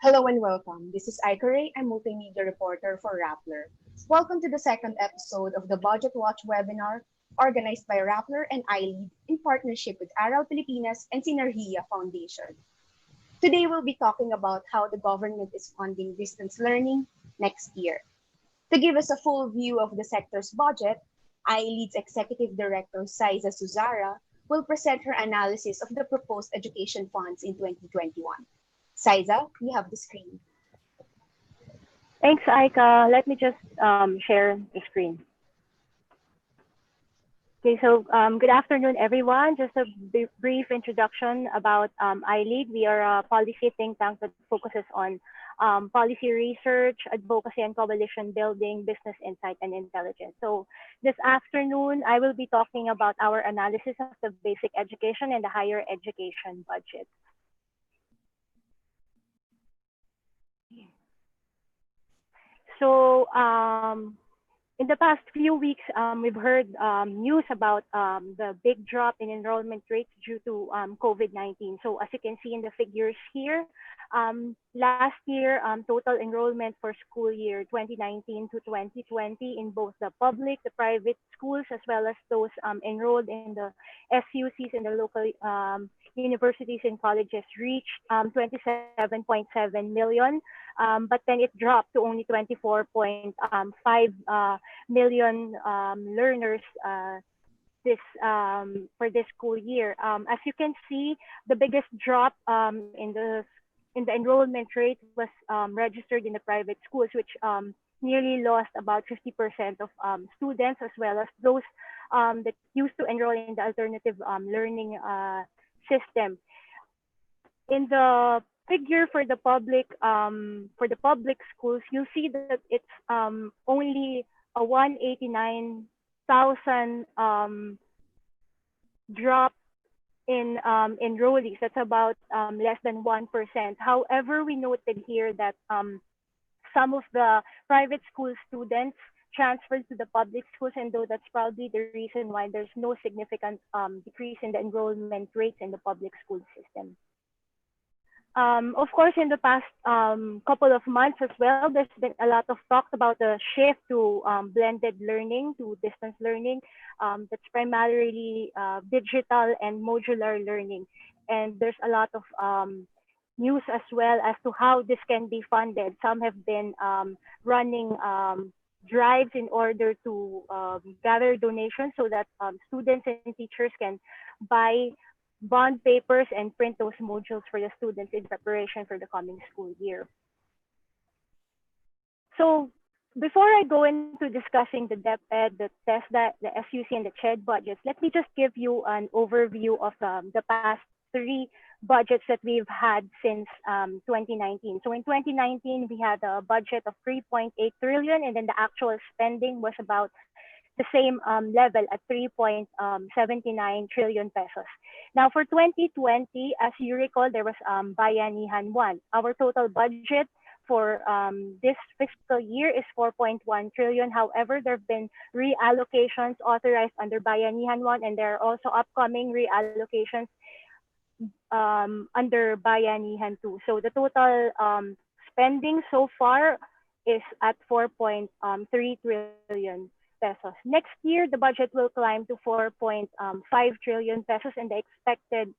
Hello and welcome. This is Aika Rey, I'm multimedia reporter for Rappler. Welcome to the second episode of the Budget Watch webinar organized by Rappler and iLead in partnership with Aral Pilipinas and Synergeia Foundation. Today we'll be talking about how the government is funding distance learning next year. To give us a full view of the sector's budget, iLead's Executive Director Zy-za Suzara will present her analysis of the proposed education funds in 2021. Zy-za, you have the screen. Thanks, Aika. Let me just share the screen. Okay, so good afternoon, everyone. Just a brief introduction about iLead. We are a policy think tank that focuses on policy research, advocacy, and coalition building, business insight, and intelligence. So this afternoon, I will be talking about our analysis of the basic education and the higher education budget. So in the past few weeks, we've heard news about the big drop in enrollment rates due to COVID-19. So as you can see in the figures here, last year, total enrollment for school year 2019 to 2020 in both the public, the private schools, as well as those enrolled in the SUCs and the local universities and colleges reached 27.7 million. But then it dropped to only 24.5 million learners for this school year. As you can see, the biggest drop in the enrollment rate was registered in the private schools, which nearly lost about 50% of students, as well as those that used to enroll in the alternative learning system. In the figure for the public schools, you'll see that it's only a 189,000 drop in enrollees. That's about less than 1%. However, we noted here that some of the private school students transferred to the public schools, and though that's probably the reason why there's no significant decrease in the enrollment rates in the public school system. Of course, in the past couple of months as well, there's been a lot of talk about the shift to blended learning, to distance learning. That's primarily digital and modular learning. And there's a lot of news as well as to how this can be funded. Some have been running drives in order to gather donations so that students and teachers can buy bond papers and print those modules for the students in preparation for the coming school year. So before I go into discussing the DepEd, the TESDA, the SUC, and the CHED budgets, let me just give you an overview of the past 3 budgets that we've had since 2019. So in 2019, we had a budget of 3.8 trillion, and then the actual spending was about the same level at 3.79 trillion pesos. Now for 2020, as you recall, there was Bayanihan 1. Our total budget for this fiscal year is 4.1 trillion. However, there have been reallocations authorized under Bayanihan 1, and there are also upcoming reallocations under Bayanihan 2. So the total spending so far is at 4.3 trillion pesos. Next year, the budget will climb to 4.5 trillion pesos, and the expected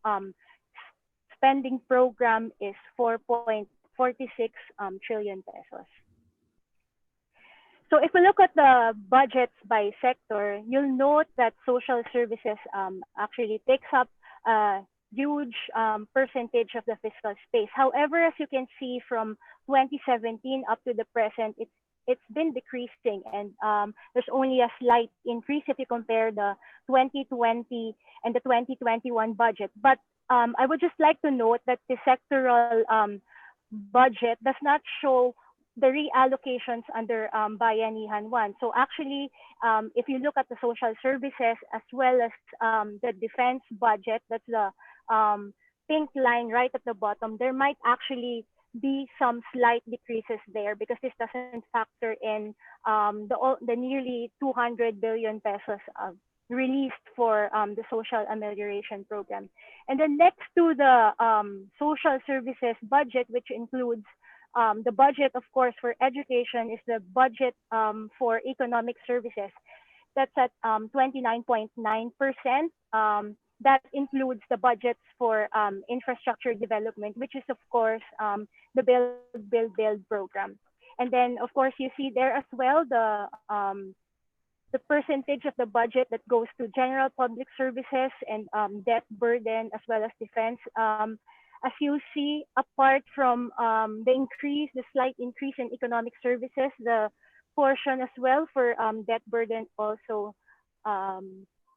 spending program is 4.46 trillion pesos. So if we look at the budgets by sector, you'll note that social services actually takes up a huge percentage of the fiscal space. However, as you can see from 2017 up to the present, it's been decreasing, and there's only a slight increase if you compare the 2020 and the 2021 budget. But I would just like to note that the sectoral budget does not show the reallocations under Bayanihan 1. So actually, if you look at the social services as well as the defense budget, that's the pink line right at the bottom, there might actually be some slight decreases there because this doesn't factor in the nearly 200 billion pesos released for the social amelioration program. And then next to the social services budget, which includes The budget, of course, for education is the budget for economic services. That's at 29.9%. That includes the budgets for infrastructure development, which is, of course, the Build program. And then, of course, you see there as well the percentage of the budget that goes to general public services and debt burden, as well as defense. As you see, apart from the slight increase in economic services, the portion as well for debt burden also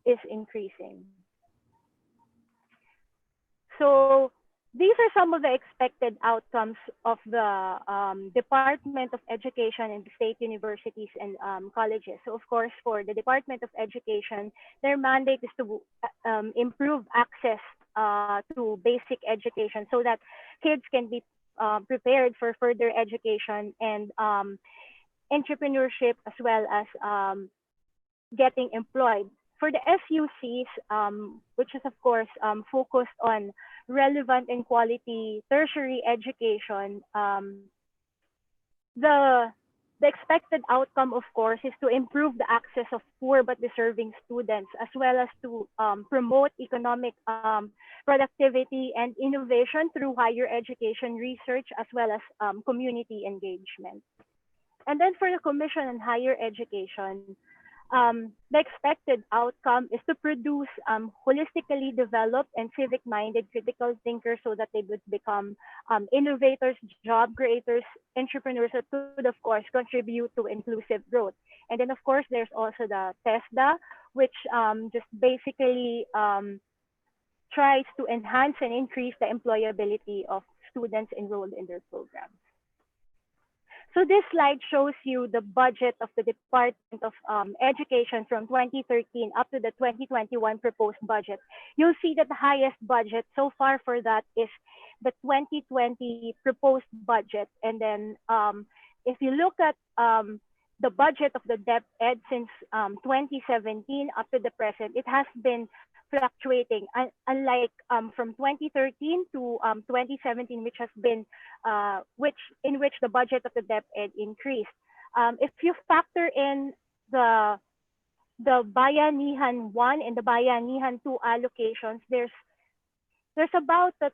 is increasing. So these are some of the expected outcomes of the Department of Education and the state universities and colleges. So of course, for the Department of Education, their mandate is to improve access to basic education so that kids can be prepared for further education and entrepreneurship, as well as getting employed. For the SUCs, which is of course focused on relevant and quality tertiary education, the expected outcome, of course, is to improve the access of poor but deserving students, as well as to promote economic productivity and innovation through higher education research, as well as community engagement. And then for the Commission on Higher Education, the expected outcome is to produce holistically developed and civic-minded critical thinkers so that they would become innovators, job creators, entrepreneurs that could, of course, contribute to inclusive growth. And then, of course, there's also the TESDA, which just basically tries to enhance and increase the employability of students enrolled in their programs. So this slide shows you the budget of the Department of Education from 2013 up to the 2021 proposed budget. You'll see that the highest budget so far for that is the 2020 proposed budget. And then if you look at the budget of the DepEd since 2017 up to the present, it has been fluctuating, unlike from 2013 to 2017, which has been in which the budget of the DepEd increased. If you factor in the Bayanihan 1 and the Bayanihan 2 allocations, there's about a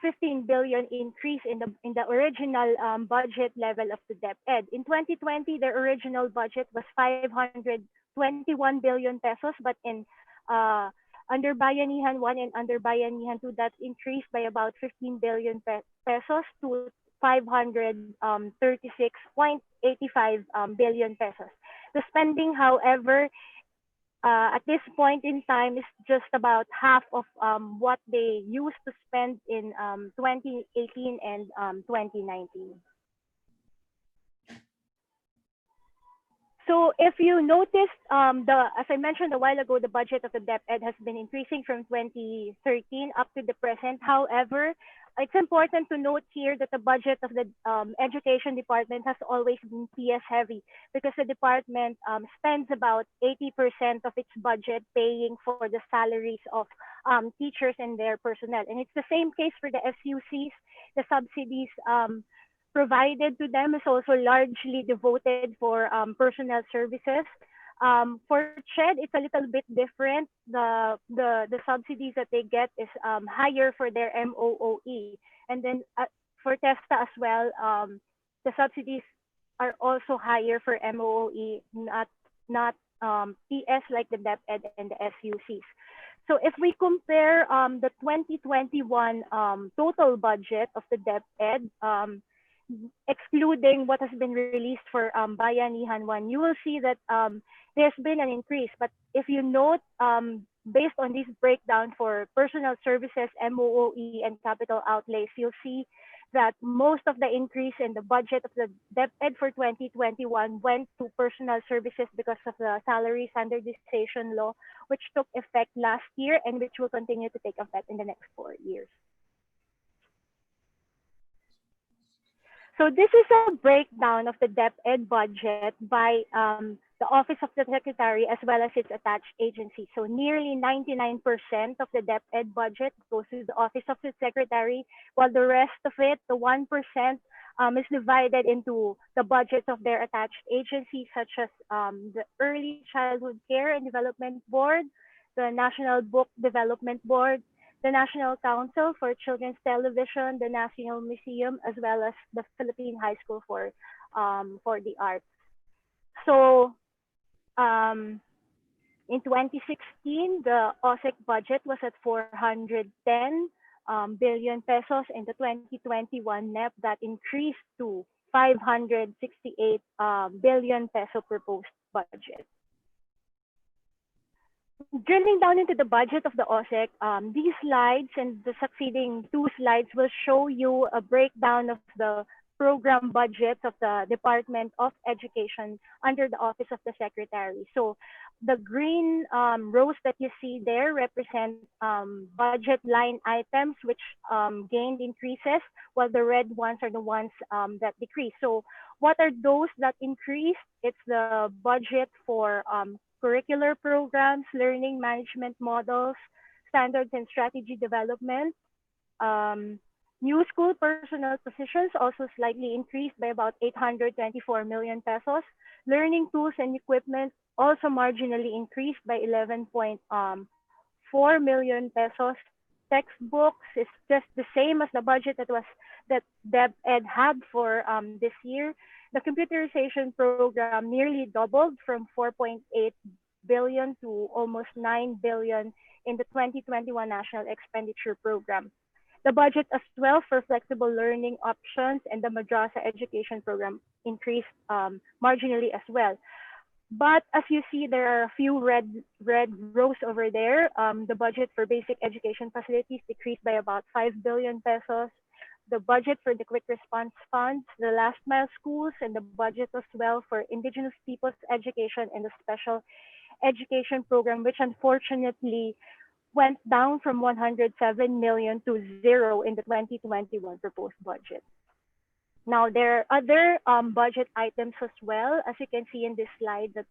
15 billion increase in the original budget level of the DepEd. In 2020, their original budget was 521 billion pesos, but in under Bayanihan 1 and under Bayanihan 2, that increased by about 15 billion pesos to 536.85 billion pesos. The spending, however, at this point in time is just about half of what they used to spend in 2018 and 2019. So if you noticed, as I mentioned a while ago, the budget of the DepEd has been increasing from 2013 up to the present. However, it's important to note here that the budget of the Education Department has always been PS heavy, because the department spends about 80% of its budget paying for the salaries of teachers and their personnel. And it's the same case for the SUCs. The subsidies provided to them is also largely devoted for personnel services. For CHED, it's a little bit different. The subsidies that they get is higher for their MOOE. And then for TESTA as well, the subsidies are also higher for MOOE, not PS like the DepEd and the SUCs. So if we compare the 2021 total budget of the DepEd, excluding what has been released for Bayanihan 1, you will see that there's been an increase. But if you note, based on this breakdown for personal services, MOOE, and capital outlays, you'll see that most of the increase in the budget of the DepEd for 2021 went to personal services because of the salary standardization law, which took effect last year and which will continue to take effect in the next 4 years. So this is a breakdown of the DepEd budget by the Office of the Secretary as well as its attached agencies. So nearly 99% of the DepEd budget goes to the Office of the Secretary, while the rest of it, the 1%, is divided into the budgets of their attached agencies, such as the Early Childhood Care and Development Board, the National Book Development Board, the National Council for Children's Television, the National Museum, as well as the Philippine High School for the Arts. So in 2016, the OSEC budget was at 410 billion pesos. In the 2021 NEP, that increased to 568 billion peso proposed budget. Drilling down into the budget of the OSEC, these slides and the succeeding two slides will show you a breakdown of the program budgets of the Department of Education under the Office of the Secretary. So the green rows that you see there represent budget line items which gained increases, while the red ones are the ones that decreased. So what are those that increased? It's the budget for curricular programs, learning management models, standards and strategy development. New school personnel positions also slightly increased by about 824 million pesos. Learning tools and equipment also marginally increased by 11.4 million pesos. Textbooks is just the same as the budget that DepEd had for this year. The computerization program nearly doubled from 4.8 billion to almost 9 billion in the 2021 National Expenditure Program. The budget as well for flexible learning options and the Madrasa Education Program increased marginally as well. But as you see, there are a few red rows over there. The budget for basic education facilities decreased by about 5 billion pesos. The budget for the quick response funds, the last mile schools, and the budget as well for indigenous people's education and the special education program, which unfortunately went down from 107 million to 0 in the 2021 proposed budget. Now, there are other budget items as well, as you can see in this slide, that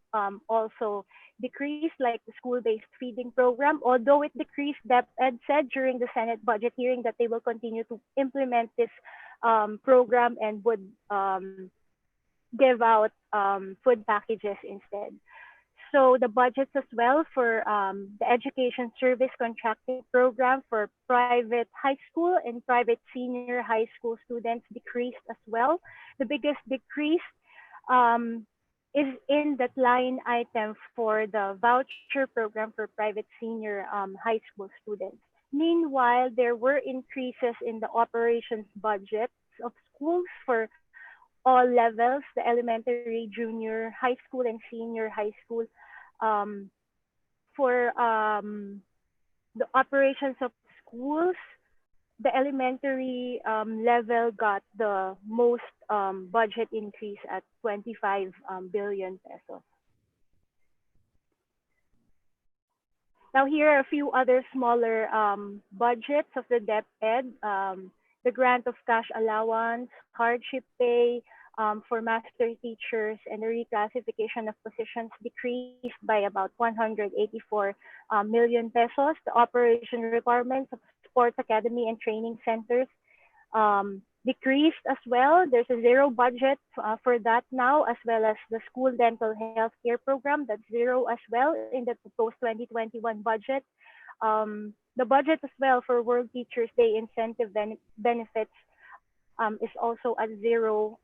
also decreased, like the school-based feeding program. Although it decreased, DepEd said during the Senate budget hearing that they will continue to implement this program and would give out food packages instead. So the budgets as well for the education service contracting program for private high school and private senior high school students decreased as well. The biggest decrease is in that line item for the voucher program for private senior high school students. Meanwhile, there were increases in the operations budgets of schools for all levels, the elementary, junior, high school, and senior high school. For the operations of schools, the elementary level got the most budget increase at 25 billion pesos. Now here are a few other smaller budgets of the DepEd. The grant of cash allowance, hardship pay for master teachers, and the reclassification of positions decreased by about 184 million pesos. The operation requirements of sports academy and training centers decreased as well. There's a zero budget for that now, as well as the school dental health care program, that's zero as well in the proposed 2021 budget. The budget as well for World Teachers Day incentive benefits is also at zero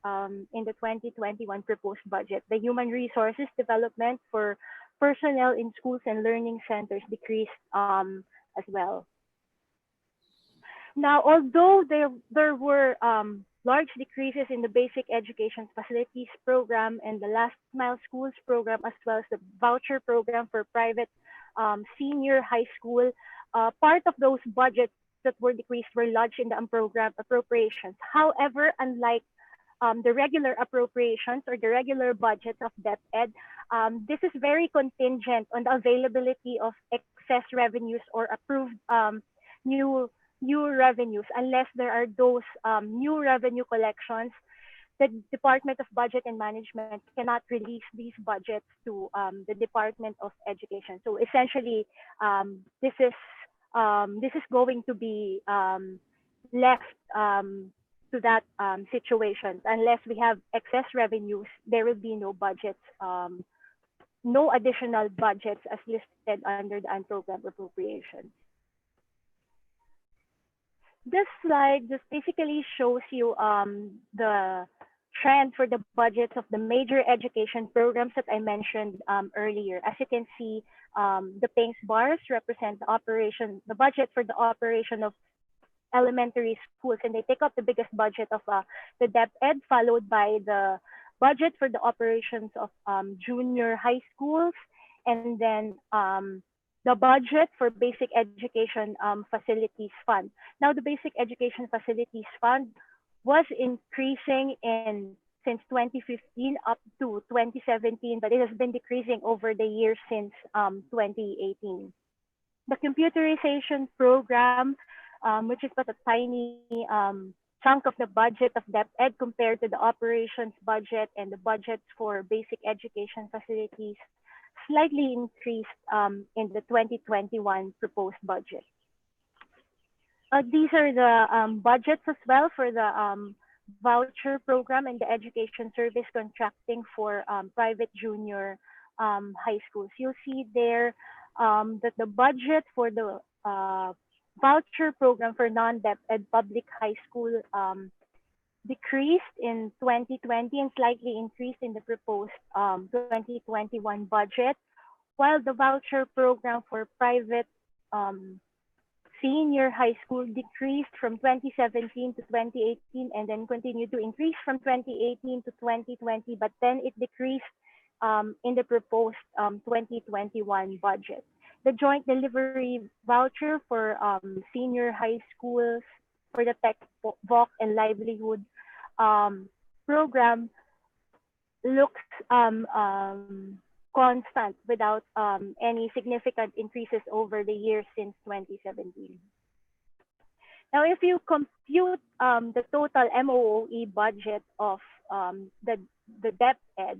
in the 2021 proposed budget. The human resources development for personnel in schools and learning centers decreased as well. Now, although there were large decreases in the basic education facilities program and the last mile schools program, as well as the voucher program for private senior high school, part of those budgets that were decreased were lodged in the unprogrammed appropriations. However, unlike the regular appropriations or the regular budgets of DepEd, this is very contingent on the availability of excess revenues or approved new revenues, unless there are those new revenue collections the Department of Budget and Management cannot release these budgets to the Department of Education. So essentially, this is going to be left to that situation. Unless we have excess revenues, there will be no budgets, no additional budgets as listed under the unprogrammed appropriations. This slide just basically shows you the trend for the budgets of the major education programs that I mentioned earlier. As you can see, the pink bars represent the budget for the operation of elementary schools, and they take up the biggest budget of the DepEd, followed by the budget for the operations of junior high schools, and then the budget for basic education facilities fund. Now, the basic education facilities fund was increasing since 2015 up to 2017, but it has been decreasing over the years since 2018. The computerization program, which is but a tiny chunk of the budget of DepEd compared to the operations budget and the budgets for basic education facilities, slightly increased in the 2021 proposed budget. These are the budgets as well for the voucher program and the education service contracting for private junior high schools. You'll see there that the budget for the voucher program for non-DepEd public high school decreased in 2020 and slightly increased in the proposed 2021 budget, while the voucher program for private senior high school decreased from 2017 to 2018 and then continued to increase from 2018 to 2020, but then it decreased in the proposed 2021 budget. The joint delivery voucher for senior high schools for the tech, gov't, and livelihood program looks constant without any significant increases over the years since 2017. Now, if you compute the total MOOE budget of the DepEd,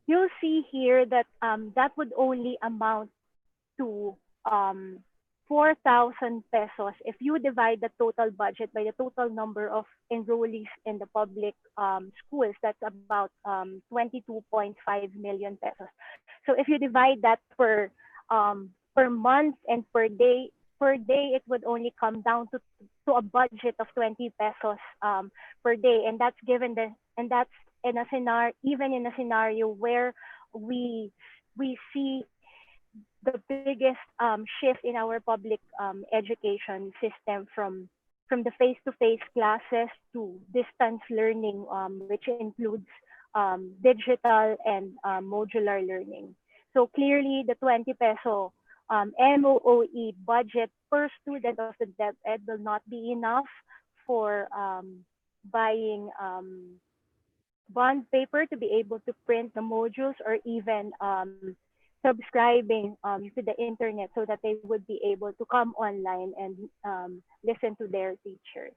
you'll see here that that would only amount to 4,000 pesos if you divide the total budget by the total number of enrollees in the public schools. That's about 22.5 million pesos. So if you divide that per month and per day, it would only come down to a budget of 20 pesos per day, and that's in a scenario, even in a scenario where we see the biggest shift in our public education system from the face-to-face classes to distance learning, which includes digital and modular learning. So clearly, the 20 peso MOOE budget per student of the DepEd will not be enough for buying bond paper to be able to print the modules, or even subscribing to the internet so that they would be able to come online and listen to their teachers.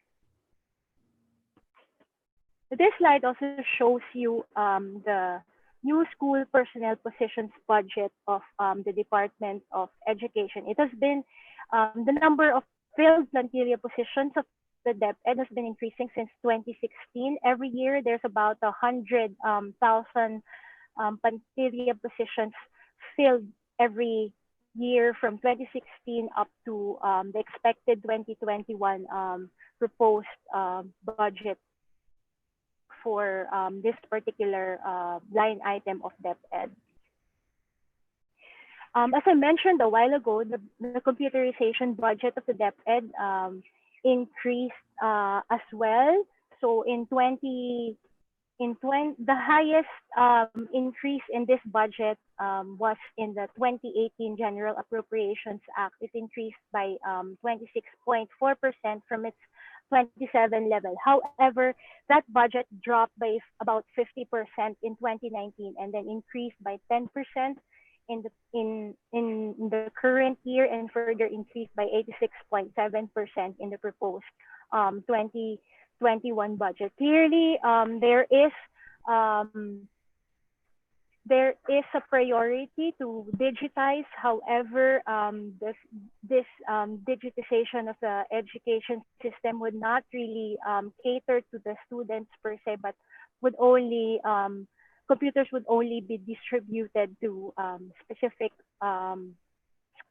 This slide also shows you the new school personnel positions budget of the Department of Education. It has been, the number of filled plantilla positions of the DepEd has been increasing since 2016. Every year, there's about 100,000 plantilla positions filled every year from 2016 up to the expected 2021 proposed budget for this particular line item of DepEd. As I mentioned a while ago, the computerization budget of the DepEd increased as well. So the highest increase in this budget was in the 2018 General Appropriations Act. It increased by 26.4% from its 27 level. However, that budget dropped by about 50% in 2019 and then increased by 10% in the current year and further increased by 86.7% in the proposed 2021 2021 budget. Clearly, um, there is a priority to digitize. However, this digitization of the education system would not really cater to the students per se, but would only computers would only be distributed to specific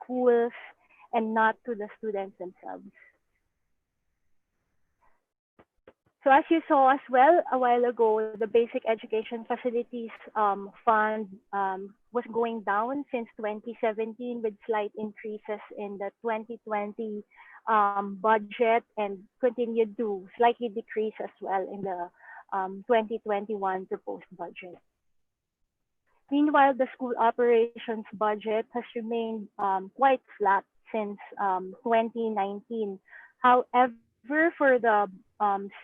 schools and not to the students themselves. So as you saw as well a while ago, the basic education facilities fund was going down since 2017 with slight increases in the 2020 budget and continued to slightly decrease as well in the 2021 proposed budget. Meanwhile, the school operations budget has remained quite flat since 2019. However, for the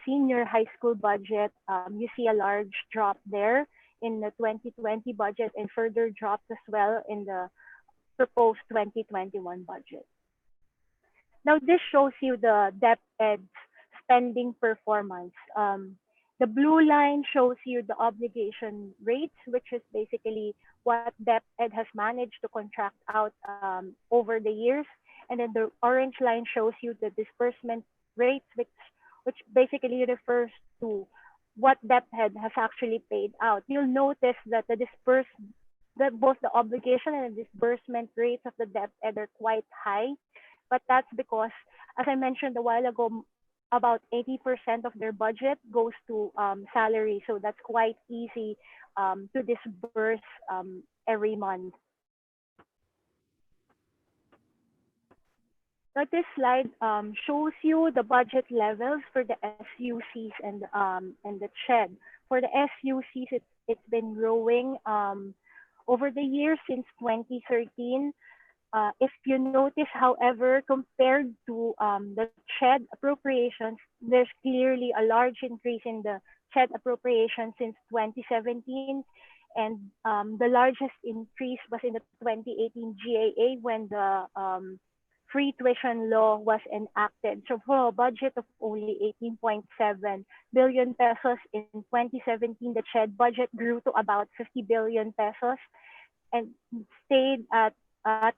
senior high school budget, you see a large drop there in the 2020 budget and further drops as well in the proposed 2021 budget. Now, this shows you the DepEd's spending performance. The blue line shows you the obligation rates, which is basically what DepEd has managed to contract out over the years. And then the orange line shows you the disbursement rates, which basically refers to what DepEd has actually paid out. You'll notice that both the obligation and the disbursement rates of the DepEd are quite high, but that's because, as I mentioned a while ago, about 80% of their budget goes to salary, so that's quite easy to disburse every month. Now, this slide shows you the budget levels for the SUCs and the CHED. For the SUCs, it's been growing over the years since 2013. If you notice, however, compared to the CHED appropriations, there's clearly a large increase in the CHED appropriation since 2017. And the largest increase was in the 2018 GAA when the free tuition law was enacted. So for a budget of only 18.7 billion pesos in 2017, the CHED budget grew to about 50 billion pesos and stayed at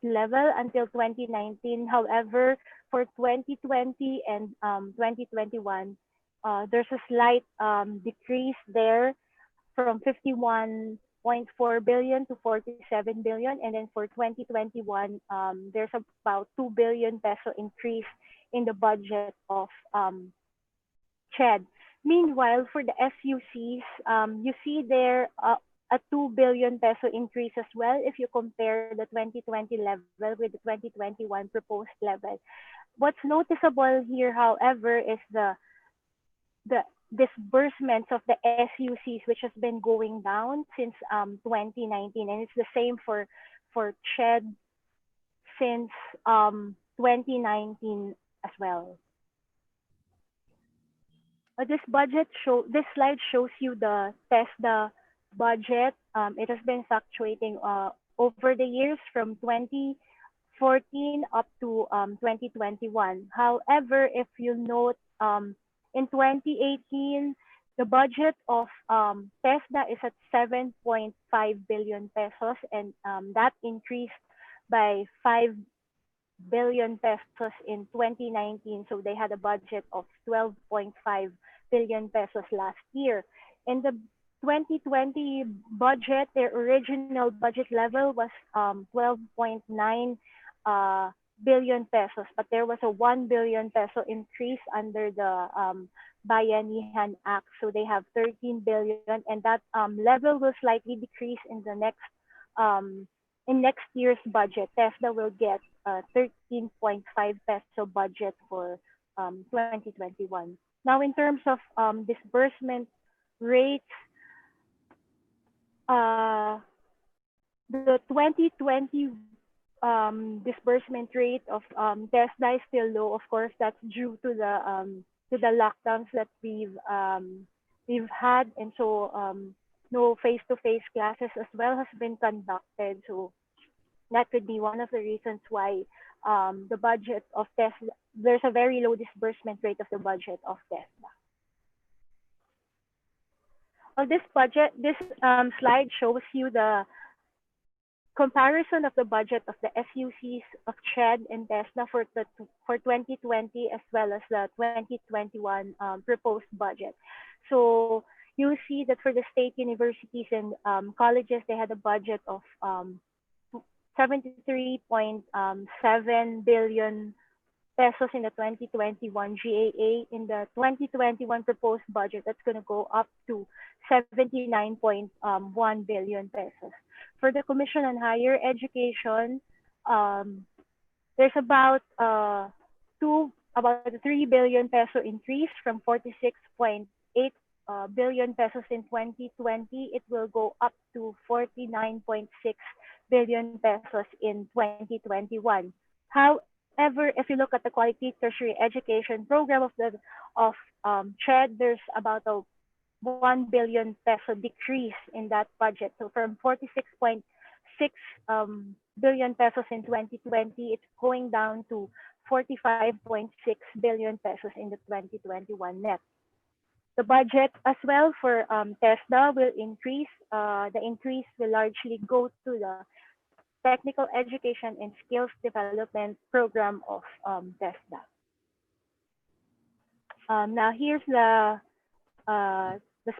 level until 2019. However, for 2020 and 2021, there's a slight decrease there from 51.4 billion to 47 billion. And then for 2021, there's about 2 billion peso increase in the budget of CHED. Meanwhile, for the SUCs, you see there a 2 billion peso increase as well if you compare the 2020 level with the 2021 proposed level. What's noticeable here, however, is the disbursements of the SUCs, which has been going down since 2019, and it's the same for CHED since 2019 as well. This slide shows you the TESDA budget. It has been fluctuating over the years from 2014 up to 2021. However, if you note, in 2018, the budget of TESDA is at 7.5 billion pesos, and that increased by 5 billion pesos in 2019. So they had a budget of 12.5 billion pesos last year. In the 2020 budget, their original budget level was 12.9 billion pesos, but there was a 1 billion peso increase under the Bayanihan Act. So they have 13 billion, and that level will slightly decrease in the next year's budget. TESDA will get 13.5 peso budget for 2021. Now, in terms of disbursement rates, the 2020 disbursement rate of TESDA is still low. Of course, that's due to the lockdowns that we've had, and so no face-to-face classes as well has been conducted. So that could be one of the reasons why the budget of TESDA, there's a very low disbursement rate of the budget of TESDA. this slide shows you the comparison of the budget of the SUCs of CHED and TESDA for 2020 as well as the 2021 proposed budget. So you see that for the state universities and colleges, they had a budget of 73.7 billion pesos in the 2021 GAA. In the 2021 proposed budget, that's going to go up to 79.1 billion pesos. For the Commission on Higher Education, there's about a 3 billion peso increase from 46.8 billion pesos in 2020. It will go up to 49.6 billion pesos in 2021. However, if you look at the quality tertiary education program of CHED, there's about a 1 billion peso decrease in that budget. So from 46.6 billion pesos in 2020, it's going down to 45.6 billion pesos in the 2021 net. The budget as well for TESDA will increase. The increase will largely go to the technical education and skills development program of TESDA. Now here's the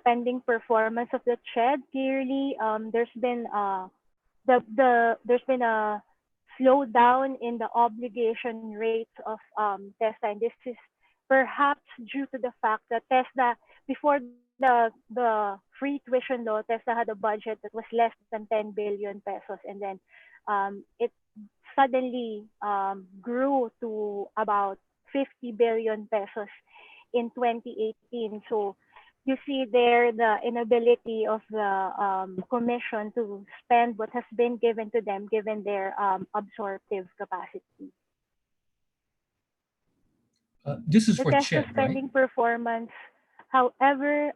spending performance of the CHED. Clearly, there's been a slowdown in the obligation rates of TESDA, and this is perhaps due to the fact that TESDA, before the free tuition law, TESDA had a budget that was less than 10 billion pesos, and then it suddenly grew to about 50 billion pesos in 2018. So you see there the inability of the commission to spend what has been given to them given their absorptive capacity. This is for TESDA CHED, spending right? performance, however,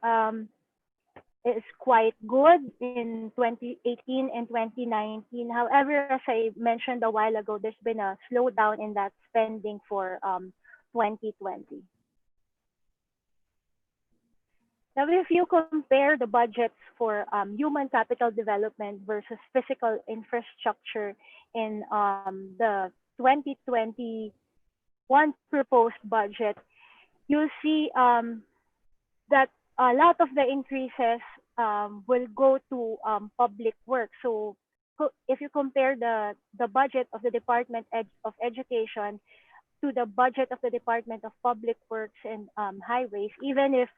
is quite good in 2018 and 2019. However, as I mentioned a while ago, there's been a slowdown in that spending for 2020. Now, if you compare the budgets for human capital development versus physical infrastructure in the 2021 proposed budget, you'll see that a lot of the increases will go to public work. So if you compare the budget of the Department of Education to the budget of the Department of Public Works and Highways, even if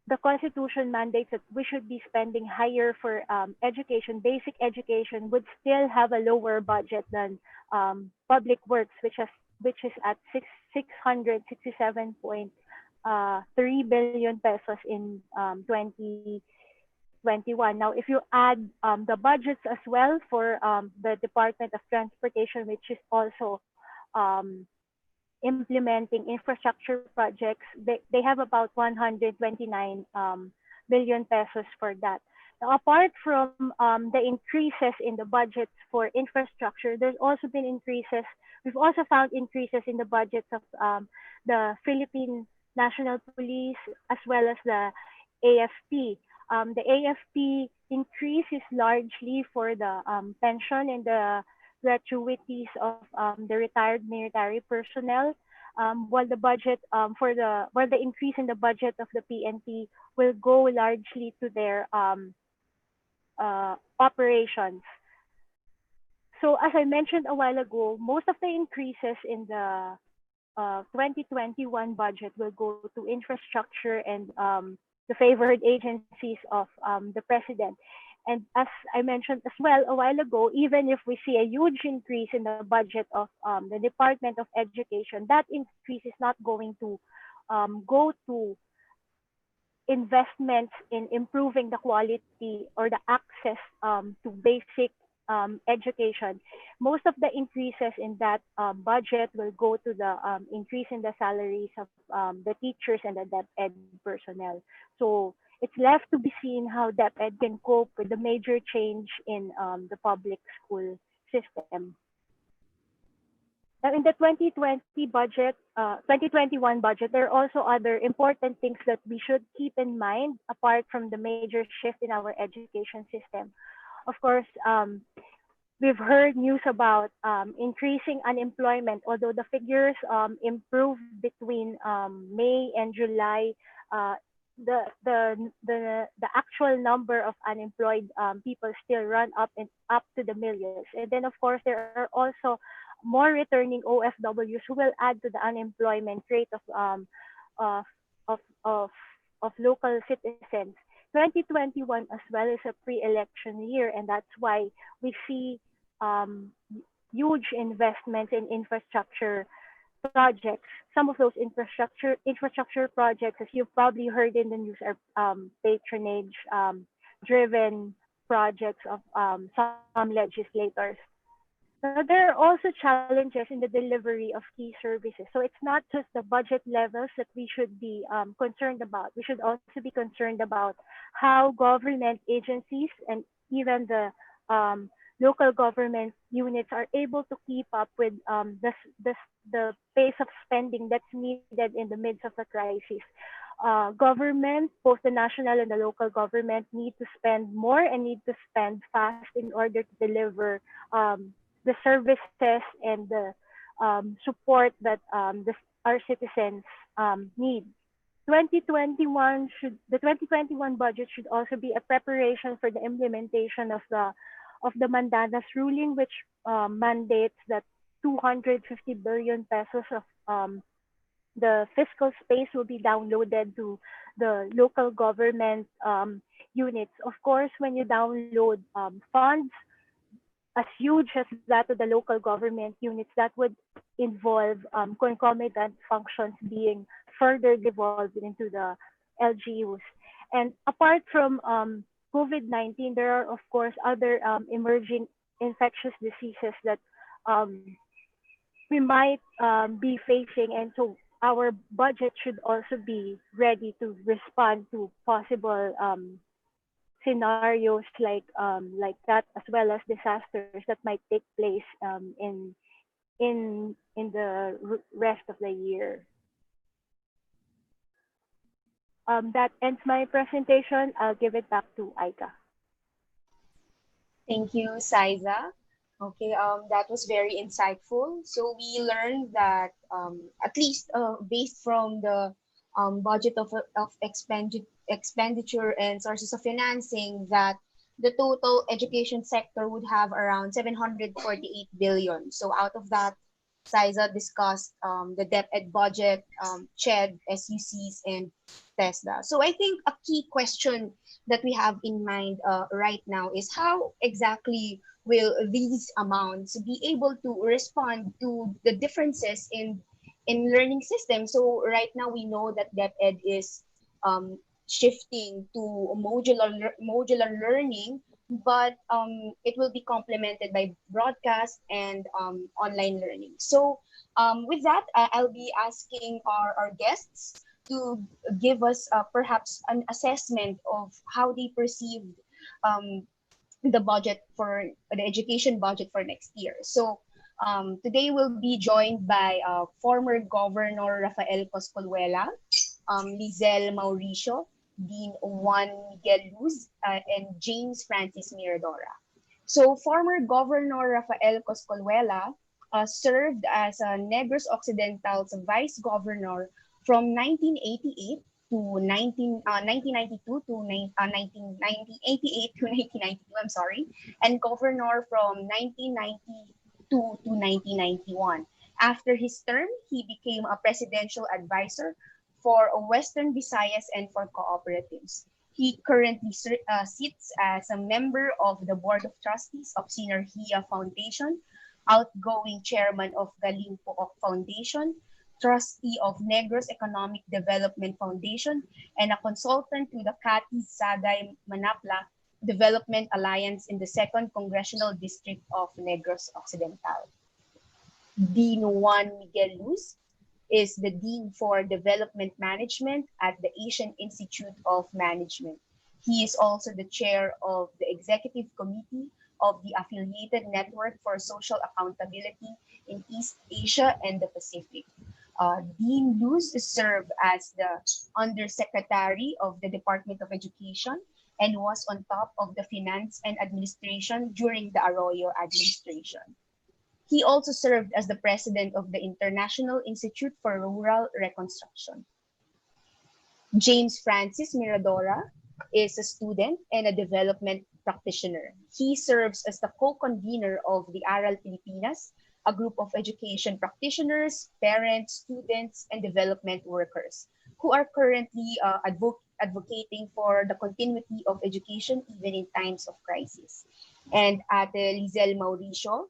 the Constitution mandates that we should be spending higher for education, basic education would still have a lower budget than Public Works, which is at 667.3 billion pesos in 2021. Now, if you add the budgets as well for the Department of Transportation, which is also implementing infrastructure projects, they have about 129 billion pesos for that. Now, apart from the increases in the budgets for infrastructure, there's also been increases. We've also found increases in the budgets of the Philippine National Police as well as the AFP. The AFP increase is largely for the pension and the gratuities of the retired military personnel, while the budget the increase in the budget of the PNP will go largely to their operations. So as I mentioned a while ago, most of the increases in the 2021 budget will go to infrastructure and the favored agencies of the president. And as I mentioned as well a while ago, even if we see a huge increase in the budget of the Department of Education, that increase is not going to go to investments in improving the quality or the access to basic education. Most of the increases in that budget will go to the increase in the salaries of the teachers and the DepEd personnel. So it's left to be seen how DepEd can cope with the major change in the public school system. Now, in the 2021 budget, there are also other important things that we should keep in mind apart from the major shift in our education system. Of course, we've heard news about increasing unemployment, although the figures improved between May and July. Uh, the actual number of unemployed people still run up to the millions. And then, of course, there are also more returning OFWs who will add to the unemployment rate of of of, of local citizens. 2021 as well is a pre-election year, and that's why we see um, huge investments in infrastructure projects. Some of those infrastructure projects, as you've probably heard in the news, are patronage driven projects of some legislators. Now, there are also challenges in the delivery of key services. So it's not just the budget levels that we should be concerned about. We should also be concerned about how government agencies and even the local government units are able to keep up with the pace of spending that's needed in the midst of the crisis. Government, both the national and the local government, need to spend more and need to spend fast in order to deliver the services and the support that our citizens need. 2021 budget should also be a preparation for the implementation of the Mandanas ruling, which mandates that 250 billion pesos of the fiscal space will be downloaded to the local government units. Of course, when you download funds as huge as that of the local government units, that would involve concomitant functions being further devolved into the LGUs. And apart from COVID-19, there are, of course, other emerging infectious diseases that we might be facing. And so our budget should also be ready to respond to possible scenarios like that, as well as disasters that might take place in the rest of the year. That ends my presentation. I'll give it back to Aika. Thank you, Zy-za. Okay, that was very insightful. So we learned that at least based from the budget of expenditure and sources of financing, that the total education sector would have around 748 billion. So out of that, Zy-za discussed the DepEd budget, CHED, SUCs, and TESDA. So I think a key question that we have in mind right now is how exactly will these amounts be able to respond to the differences in learning systems. So right now we know that DepEd is shifting to modular learning, but it will be complemented by broadcast and online learning. So with that, I'll be asking our guests to give us perhaps an assessment of how they perceived the budget for the education budget for next year. So today we'll be joined by former Governor Rafael Coscuella, Liezl Mauricio, Dean Juan Miguel, and James Francis Miradora. So former Governor Rafael Coscuella served as Negros Occidental's Vice Governor from 1988 to 1992 to 1988 to 1992, I'm sorry, and Governor from 1992 to 1991. After his term, he became a presidential advisor for Western Visayas and for cooperatives. He currently sits as a member of the Board of Trustees of Synergeia Foundation, outgoing chairman of Galimpo Foundation, trustee of Negros Economic Development Foundation, and a consultant to the Catis Sagay Manapla Development Alliance in the 2nd Congressional District of Negros Occidental. Dean Juan Miguel is the Dean for Development Management at the Asian Institute of Management. He is also the chair of the Executive Committee of the Affiliated Network for Social Accountability in East Asia and the Pacific. Dean Luz served as the Undersecretary of the Department of Education and was on top of the Finance and Administration during the Arroyo administration. He also served as the president of the International Institute for Rural Reconstruction. James Francis Miradora is a student and a development practitioner. He serves as the co-convener of the Aral Pilipinas, a group of education practitioners, parents, students, and development workers who are currently advocating for the continuity of education even in times of crisis. And Ate Liezl Mauricio,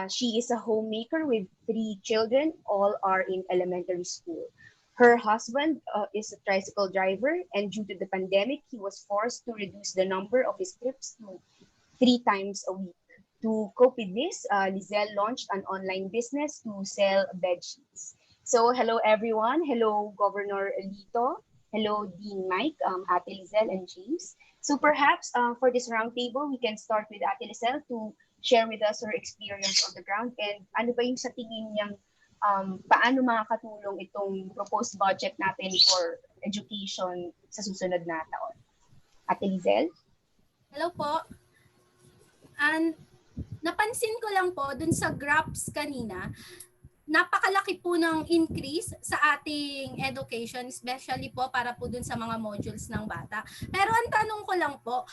she is a homemaker with 3 children, all are in elementary school. Her husband is a tricycle driver, and due to the pandemic, he was forced to reduce the number of his trips to 3 times a week. To cope with this, Liezl launched an online business to sell bed sheets. So hello everyone. Hello Governor Lito. Hello Dean Mike, Ate Liezl and James. So perhaps for this roundtable, we can start with Ate Liezl to share with us her experience on the ground and ano ba yung sa tingin niyang paano makakatulong itong proposed budget natin for education sa susunod na taon. Ate Liezl? Hello po. And napansin ko lang po dun sa graphs kanina, napakalaki po ng increase sa ating education, especially po para po dun sa mga modules ng bata. Pero ang tanong ko lang po,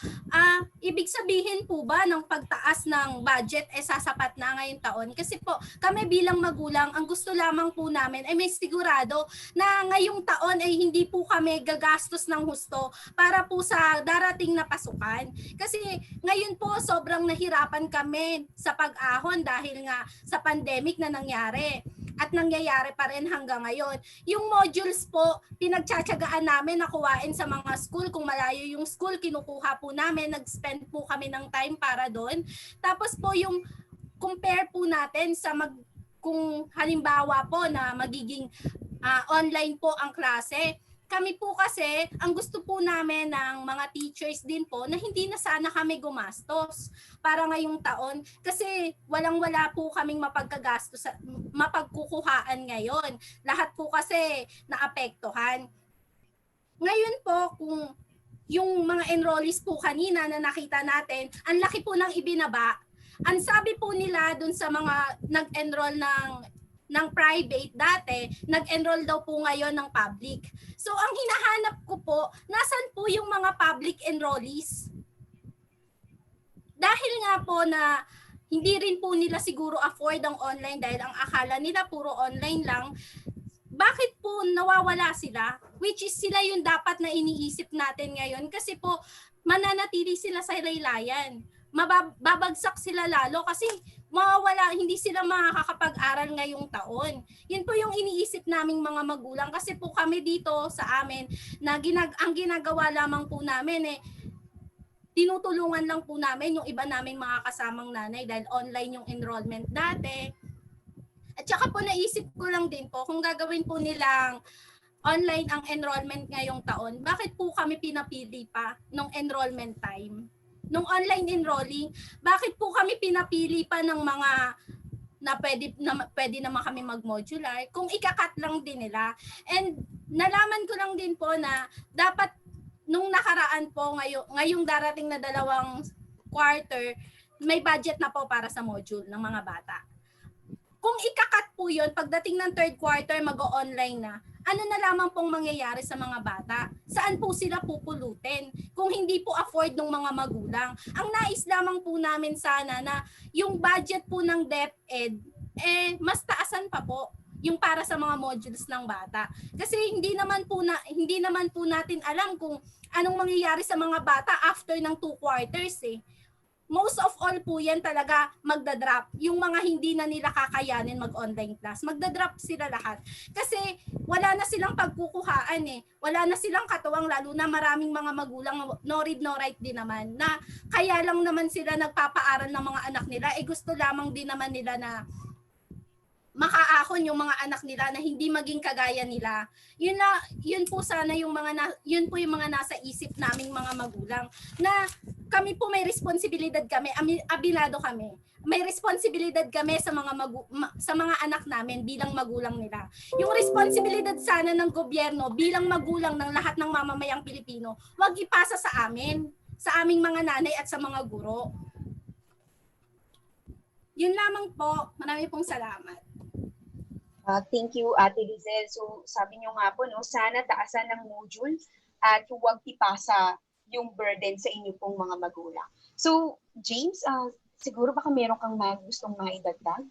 ibig sabihin po ba ng pagtaas ng budget sasapat na ngayong taon? Kasi po kami bilang magulang, ang gusto lamang po namin ay may sigurado na ngayong taon ay hindi po kami gagastos ng husto para po sa darating na pasukan. Kasi ngayon po sobrang nahirapan kami sa pag-ahon dahil nga sa pandemic na nangyari. At nangyayari pa rin hanggang ngayon. Yung modules po, pinagtsatsagaan namin na kuhain sa mga school. Kung malayo yung school, kinukuha po namin. Nag-spend po kami ng time para doon. Tapos po yung compare po natin sa kung halimbawa po na magiging online po ang klase. Kami po kasi, ang gusto po namin ng mga teachers din po na hindi na sana kami gumastos para ngayong taon kasi walang-wala po kaming mapagkukuhaan ngayon. Lahat po kasi naapektuhan. Ngayon po, kung yung mga enrollees po kanina na nakita natin, ang laki po ng ibinaba. Ang sabi po nila dun sa mga nag-enroll ng private dati, nag-enroll daw po ngayon ng public. So ang hinahanap ko po, nasan po yung mga public enrollees? Dahil nga po na hindi rin po nila siguro afford ang online dahil ang akala nila puro online lang, bakit po nawawala sila? Which is sila yung dapat na iniisip natin ngayon kasi po mananatili sila sa laylayan. Babagsak sila lalo kasi mawawala, hindi sila makakapag-aral ngayong taon. Yun po yung iniisip naming mga magulang kasi po kami dito sa amin na ang ginagawa lamang po namin tinutulungan lang po namin yung iba naming mga kasamang nanay dahil online yung enrollment dati. At saka po naisip ko lang din po kung gagawin po nilang online ang enrollment ngayong taon, bakit po kami pinapili pa nung enrollment time? Nung online enrolling, bakit po kami pinapili pa ng mga na pwede naman kami mag-modular kung ikakat lang din nila? And nalaman ko lang din po na dapat nung nakaraan po ngayong darating na 2 quarter, may budget na po para sa module ng mga bata. Kung ikakat po yun, pagdating ng 3rd quarter, mag-o-online na, ano na lamang pong mangyayari sa mga bata? Saan po sila pupulutin kung hindi po afford ng mga magulang? Ang nais lamang po namin sana na yung budget po ng DepEd, mas taasan pa po yung para sa mga modules ng bata. Kasi hindi naman po natin alam kung anong mangyayari sa mga bata after ng 2 quarters Most of all po yan talaga magdadrop. Yung mga hindi na nila kakayanin mag-online class, magdadrop sila lahat. Kasi wala na silang pagkukuhaan Wala na silang katuwang, lalo na maraming mga magulang no read no write din naman na kaya lang naman sila nagpapaaral ng mga anak nila. Gusto lamang din naman nila na makaahon yung mga anak nila na hindi maging kagaya nila. Yun po sana yung mga yung mga nasa isip naming mga magulang na kami po may responsibilidad kami, abinado kami. May responsibilidad kami sa sa mga anak namin bilang magulang nila. Yung responsibilidad sana ng gobyerno bilang magulang ng lahat ng mamamayang Pilipino, wag ipasa sa amin, sa aming mga nanay at sa mga guro. Yun lamang po. Marami pong salamat. Thank you, Ate Liezl. So sabi niyo nga po, no, sana taasan ng module at huwag ipasa yung burden sa inyo pong mga magulang. So, James, siguro baka meron kang gustong maidagdag?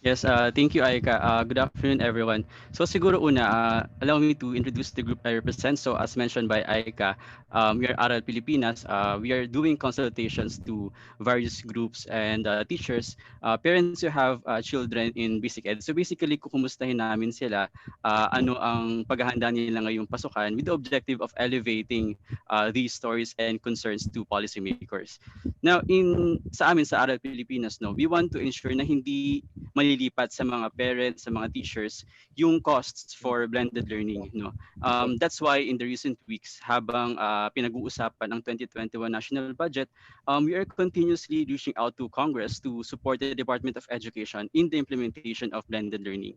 Yes, thank you, Aika. Good afternoon, everyone. So siguro una, allow me to introduce the group I represent. So as mentioned by Aika, we are Aral Pilipinas. We are doing consultations to various groups and teachers, parents who have children in basic ed. So basically, kukumustahin namin sila ano ang paghahanda nila ngayong pasukan with the objective of elevating these stories and concerns to policymakers. Now, sa amin sa Aral Pilipinas, no, we want to ensure na hindi malilipat sa mga parents, sa mga teachers, yung costs for blended learning. No? That's why in the recent weeks, habang pinag-uusapan ang 2021 national budget, we are continuously reaching out to Congress to support the Department of Education in the implementation of blended learning.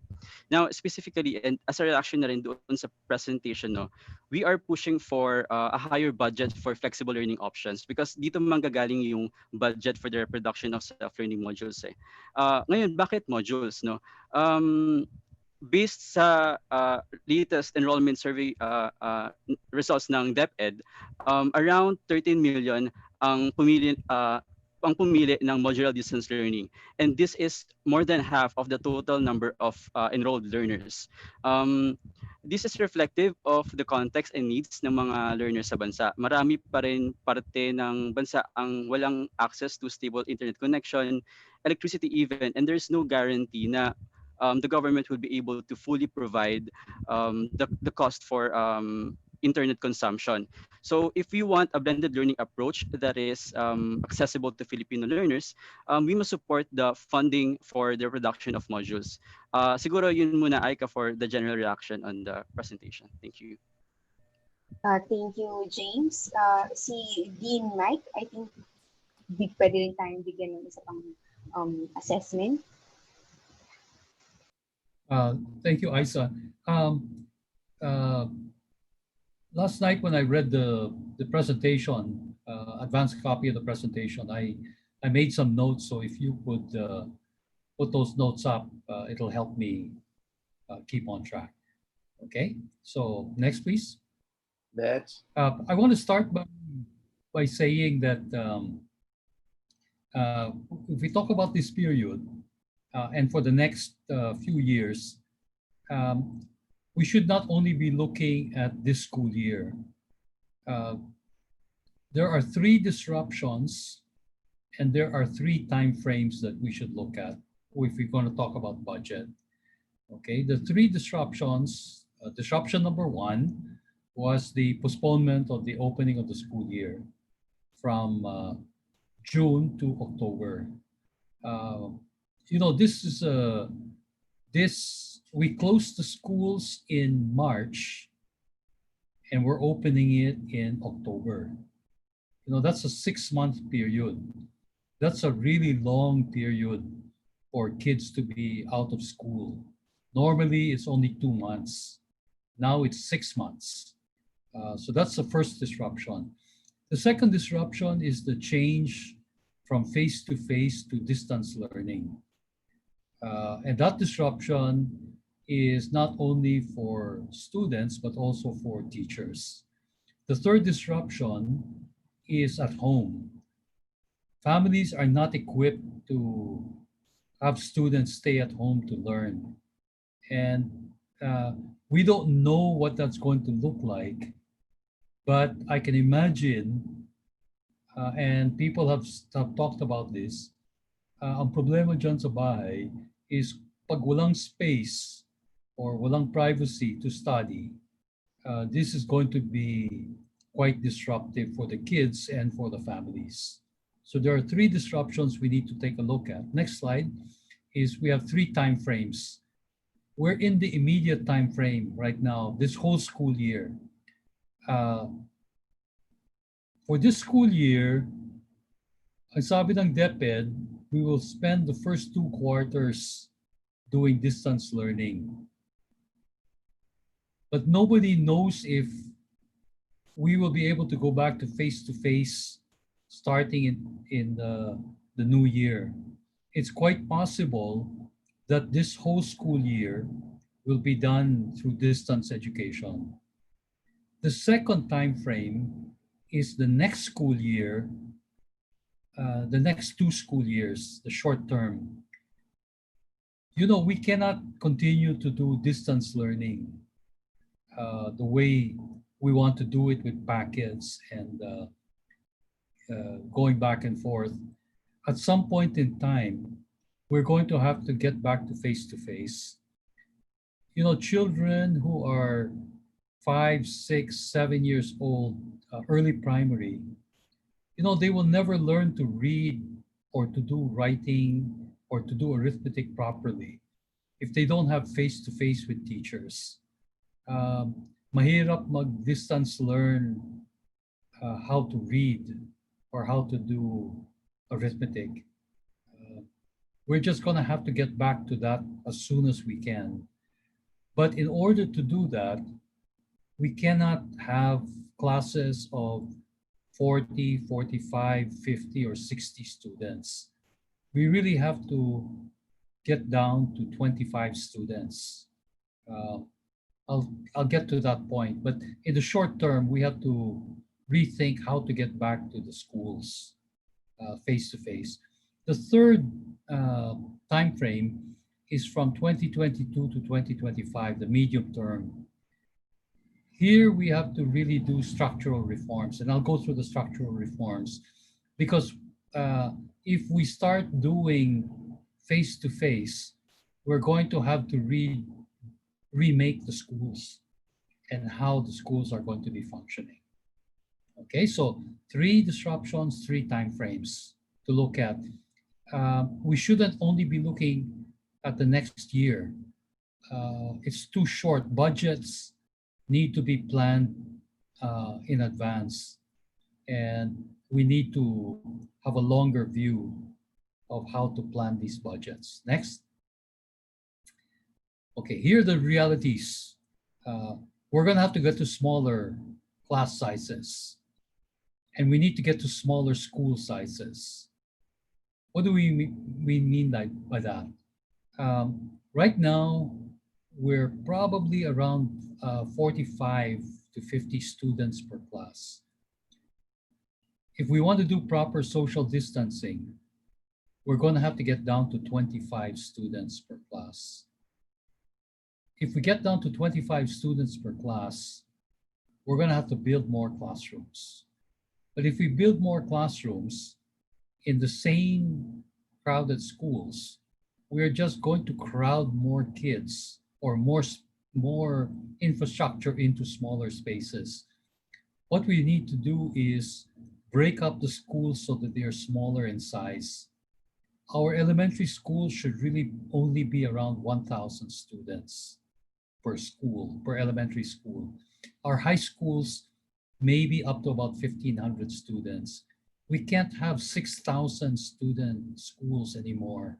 Now, specifically, and as a reaction na rin doon sa presentation, no, we are pushing for a higher budget for flexible learning options because dito manggagaling yung budget for the reproduction of self-learning modules. Ngayon, bakit modules? No? Based sa latest enrollment survey results ng DepEd, around 13 million ang pumili ng modular distance learning. And this is more than half of the total number of enrolled learners. This is reflective of the context and needs ng mga learners sa bansa. Marami pa rin parte ng bansa ang walang access to stable internet connection, electricity even, and there's no guarantee na the government will be able to fully provide the cost for internet consumption. So if we want a blended learning approach that is accessible to Filipino learners, we must support the funding for the production of modules. Siguro yun muna, Aika, for the general reaction on the presentation. Thank you. Thank you, James. Si Dean Mike, I think pwede rin tayong bigyan ng isa pang assessment. Thank you, Isa. Last night when I read the presentation, advanced copy of the presentation, I made some notes. So if you could put those notes up, it'll help me keep on track. Okay, so next, please. I want to start by saying that if we talk about this period and for the next few years, we should not only be looking at this school year. There are 3 disruptions and there are 3 time frames that we should look at if we're going to talk about budget. Okay, the 3 disruptions, disruption number 1 was the postponement of the opening of the school year from June to October. You know, this is we closed the schools in March and we're opening it in October. You know, that's a 6-month period. That's a really long period for kids to be out of school. Normally, it's only 2 months. Now it's 6 months. So that's the first disruption. The second disruption is the change from face-to-face to distance learning. And that disruption is not only for students, but also for teachers. The third disruption is at home. Families are not equipped to have students stay at home to learn. And we don't know what that's going to look like, but I can imagine, and people have talked about this, ang problema dyan sa bahay is pag walang space or walang privacy to study, this is going to be quite disruptive for the kids and for the families. So there are 3 disruptions we need to take a look at. Next slide is we have 3 time frames. We're in the immediate time frame right now, this whole school year. For this school year, Ang sabi ng DepEd, we will spend the first 2 quarters doing distance learning. But nobody knows if we will be able to go back to face starting in the new year. It's quite possible that this whole school year will be done through distance education. The second time frame is the next school year, the next 2 school years, the short term. You know, we cannot continue to do distance learning the way we want to do it with packets and going back and forth. At some point in time, we're going to have to get back to face. You know, children who are 5, 6, 7 years old, early primary, you know, they will never learn to read or to do writing or to do arithmetic properly if they don't have face-to-face with teachers. Mahirap mag-distance learn how to read or how to do arithmetic. We're just gonna have to get back to that as soon as we can. But in order to do that, we cannot have classes of 40, 45, 50, or 60 students. We really have to get down to 25 students. I'll get to that point, but in the short term, we have to rethink how to get back to the schools face-to-face. The third time frame is from 2022 to 2025, the medium term. Here we have to really do structural reforms, and I'll go through the structural reforms because if we start doing face-to-face, we're going to have to remake the schools and how the schools are going to be functioning. Okay, so 3 disruptions, 3 timeframes to look at. We shouldn't only be looking at the next year. It's too short. Budgets need to be planned in advance, and we need to have a longer view of how to plan these budgets. Next. Okay, here are the realities. We're gonna have to get to smaller class sizes, and we need to get to smaller school sizes. What do we mean by that? Right now, we're probably around 45 to 50 students per class. If we want to do proper social distancing, we're going to have to get down to 25 students per class. If we get down to 25 students per class, we're going to have to build more classrooms. But if we build more classrooms in the same crowded schools, we're just going to crowd more kids or more infrastructure into smaller spaces. What we need to do is break up the schools so that they are smaller in size. Our elementary schools should really only be around 1,000 students per school, per elementary school. Our high schools may be up to about 1,500 students. We can't have 6,000 student schools anymore.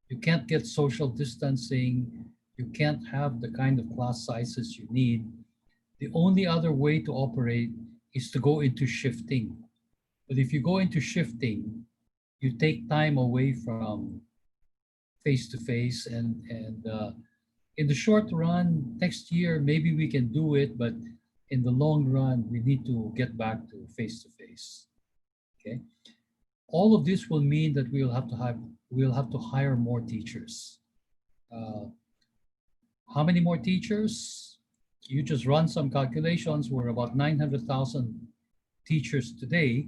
You can't get social distancing. You can't have the kind of class sizes you need. The only other way to operate is to go into shifting. But if you go into shifting, you take time away from face-to-face, and in the short run, next year, maybe we can do it, but in the long run, we need to get back to face-to-face, okay? All of this will mean that we'll have to hire more teachers. How many more teachers? You just run some calculations. We're about 900,000 teachers today.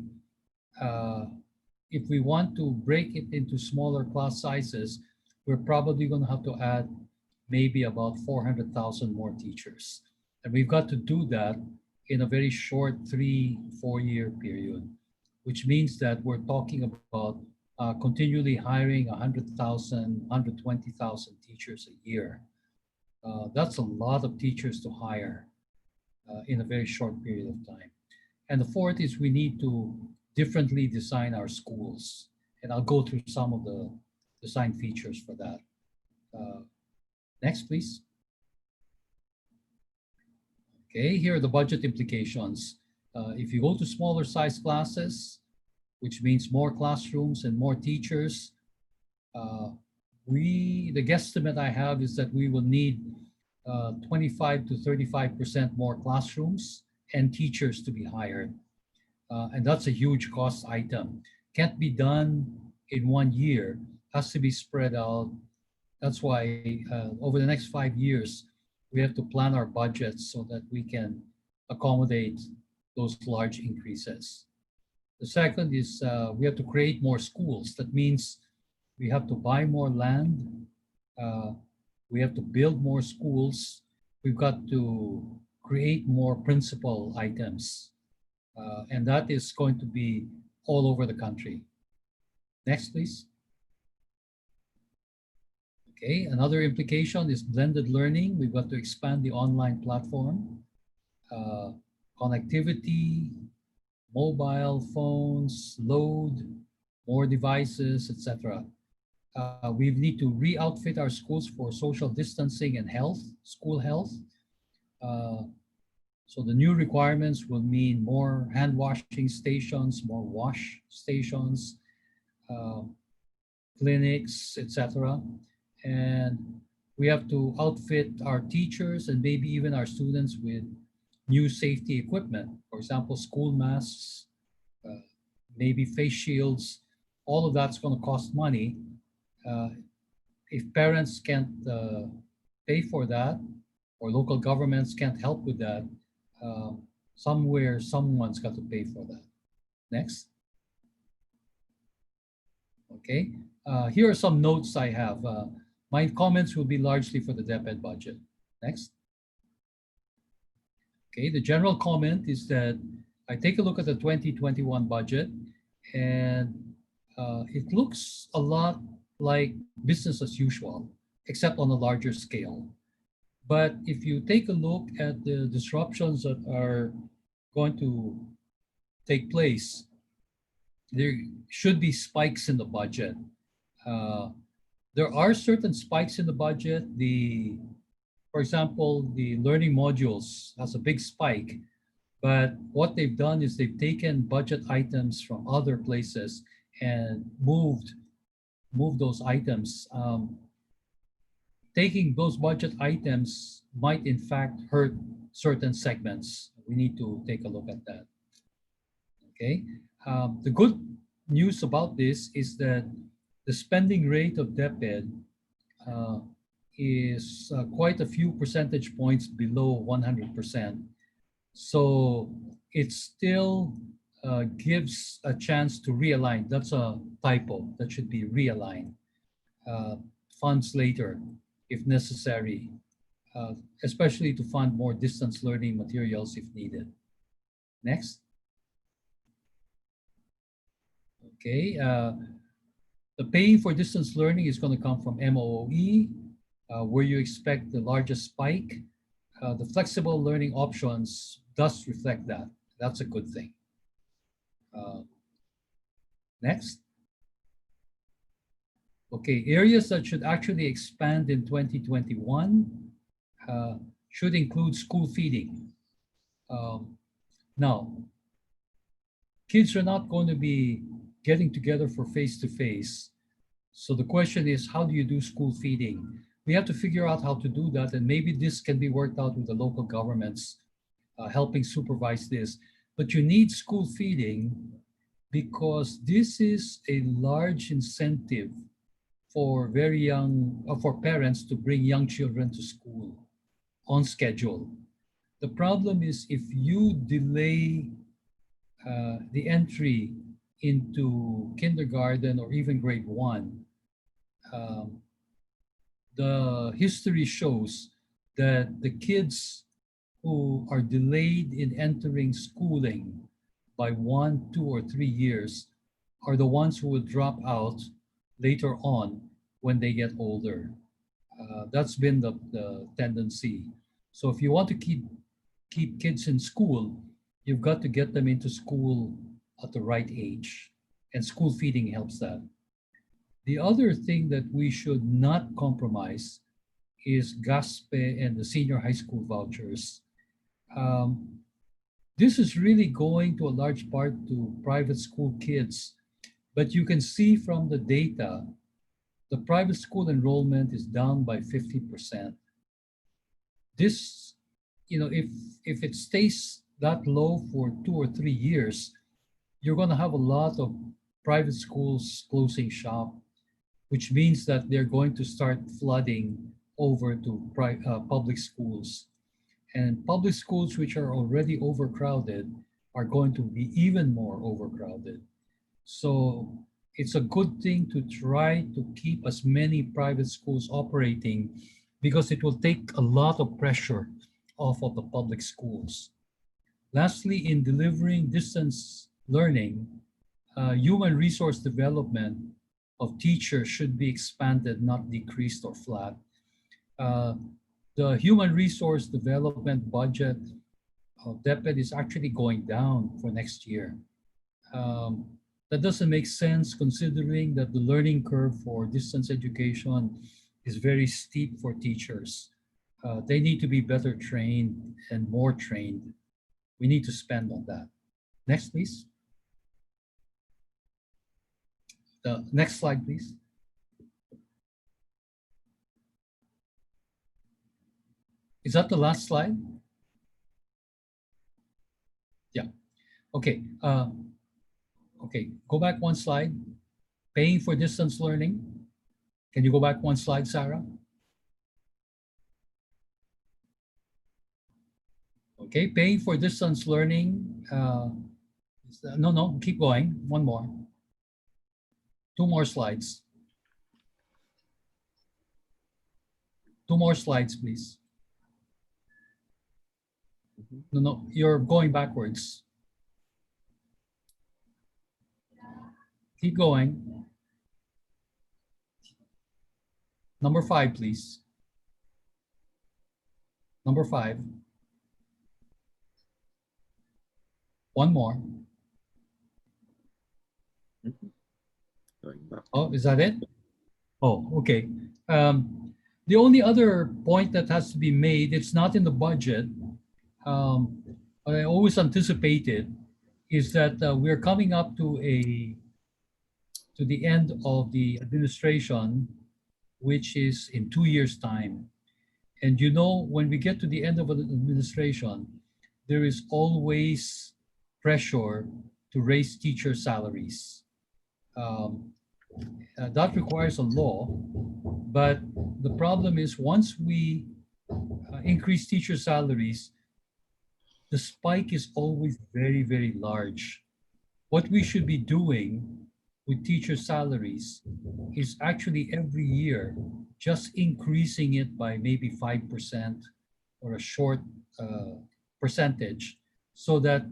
If we want to break it into smaller class sizes, we're probably going to have to add maybe about 400,000 more teachers. And we've got to do that in a very short 3-4 year period, which means that we're talking about continually hiring 100,000, 120,000 teachers a year. That's a lot of teachers to hire in a very short period of time. And the fourth is we need to differently design our schools. And I'll go through some of the design features for that. Next, please. Okay, here are the budget implications. If you go to smaller size classes, which means more classrooms and more teachers, the guesstimate I have is that we will need 25 to 35% more classrooms and teachers to be hired. And that's a huge cost item. Can't be done in 1 year, has to be spread out. That's why over the next 5 years, we have to plan our budgets so that we can accommodate those large increases. The second is we have to create more schools. That means we have to buy more land. We have to build more schools. We've got to create more principal items. And that is going to be all over the country. Next, please. Okay, another implication is blended learning. We've got to expand the online platform, connectivity, mobile phones, load, more devices, etc. We need to re-outfit our schools for social distancing and health, school health. So the new requirements will mean more hand washing stations, more wash stations, clinics, etc. And we have to outfit our teachers and maybe even our students with new safety equipment. For example, school masks, maybe face shields. All of that's going to cost money. If parents can't pay for that, or local governments can't help with that, somewhere someone's got to pay for that. Next. Okay, here are some notes I have. My comments will be largely for the DepEd budget. Next. Okay, the general comment is that I take a look at the 2021 budget and it looks a lot like business as usual, except on a larger scale. But if you take a look at the disruptions that are going to take place, there should be spikes in the budget. There are certain spikes in the budget. For example, the learning modules has a big spike, but what they've done is they've taken budget items from other places and moved those items. Taking those budget items might in fact hurt certain segments. We need to take a look at that. Okay. The good news about this is that the spending rate of DepEd is quite a few percentage points below 100%. So it still gives a chance to realign. That's a typo. That should be realign funds later if necessary, especially to fund more distance learning materials if needed. Next. Okay, the paying for distance learning is going to come from MOE, where you expect the largest spike. The flexible learning options does reflect that. That's a good thing. Next. Okay, areas that should actually expand in 2021 should include school feeding. Now, kids are not going to be getting together for face-to-face. So the question is, how do you do school feeding? We have to figure out how to do that, and maybe this can be worked out with the local governments helping supervise this. But you need school feeding because this is a large incentive for for parents to bring young children to school on schedule. The problem is if you delay the entry into kindergarten or even grade 1, the history shows that the kids who are delayed in entering schooling by 1, 2, or 3 years are the ones who will drop out later on when they get older. That's been the tendency. So if you want to keep kids in school, you've got to get them into school at the right age, and school feeding helps that. The other thing that we should not compromise is GASPE and the senior high school vouchers. This is really going to a large part to private school kids, but you can see from the data, the private school enrollment is down by 50%. This, if it stays that low for 2 or 3 years, you're going to have a lot of private schools closing shop, which means that they're going to start flooding over to public schools. And public schools, which are already overcrowded, are going to be even more overcrowded. So it's a good thing to try to keep as many private schools operating, because it will take a lot of pressure off of the public schools. Lastly, in delivering distance learning, human resource development of teachers should be expanded, not decreased or flat. The human resource development budget of DepEd is actually going down for next year. That doesn't make sense considering that the learning curve for distance education is very steep for teachers. They need to be better trained and more trained. We need to spend on that. Next, please. The next slide, please. Is that the last slide? Yeah. Okay. Okay. Go back one slide. Paying for distance learning. Can you go back one slide, Sarah? Okay. Paying for distance learning. No. Keep going. One more. 2 more slides. 2 more slides, please. No, you're going backwards. Keep going. Number 5, please. Number 5. One more. Oh, is that it? Oh, okay. The only other point that has to be made, it's not in the budget, what I always anticipated is that we're coming up to the end of the administration, which is in 2 years' time. And when we get to the end of an administration, there is always pressure to raise teacher salaries. That requires a law, but the problem is once we increase teacher salaries, the spike is always very, very large. What we should be doing with teacher salaries is actually every year just increasing it by maybe 5% or a short percentage, so that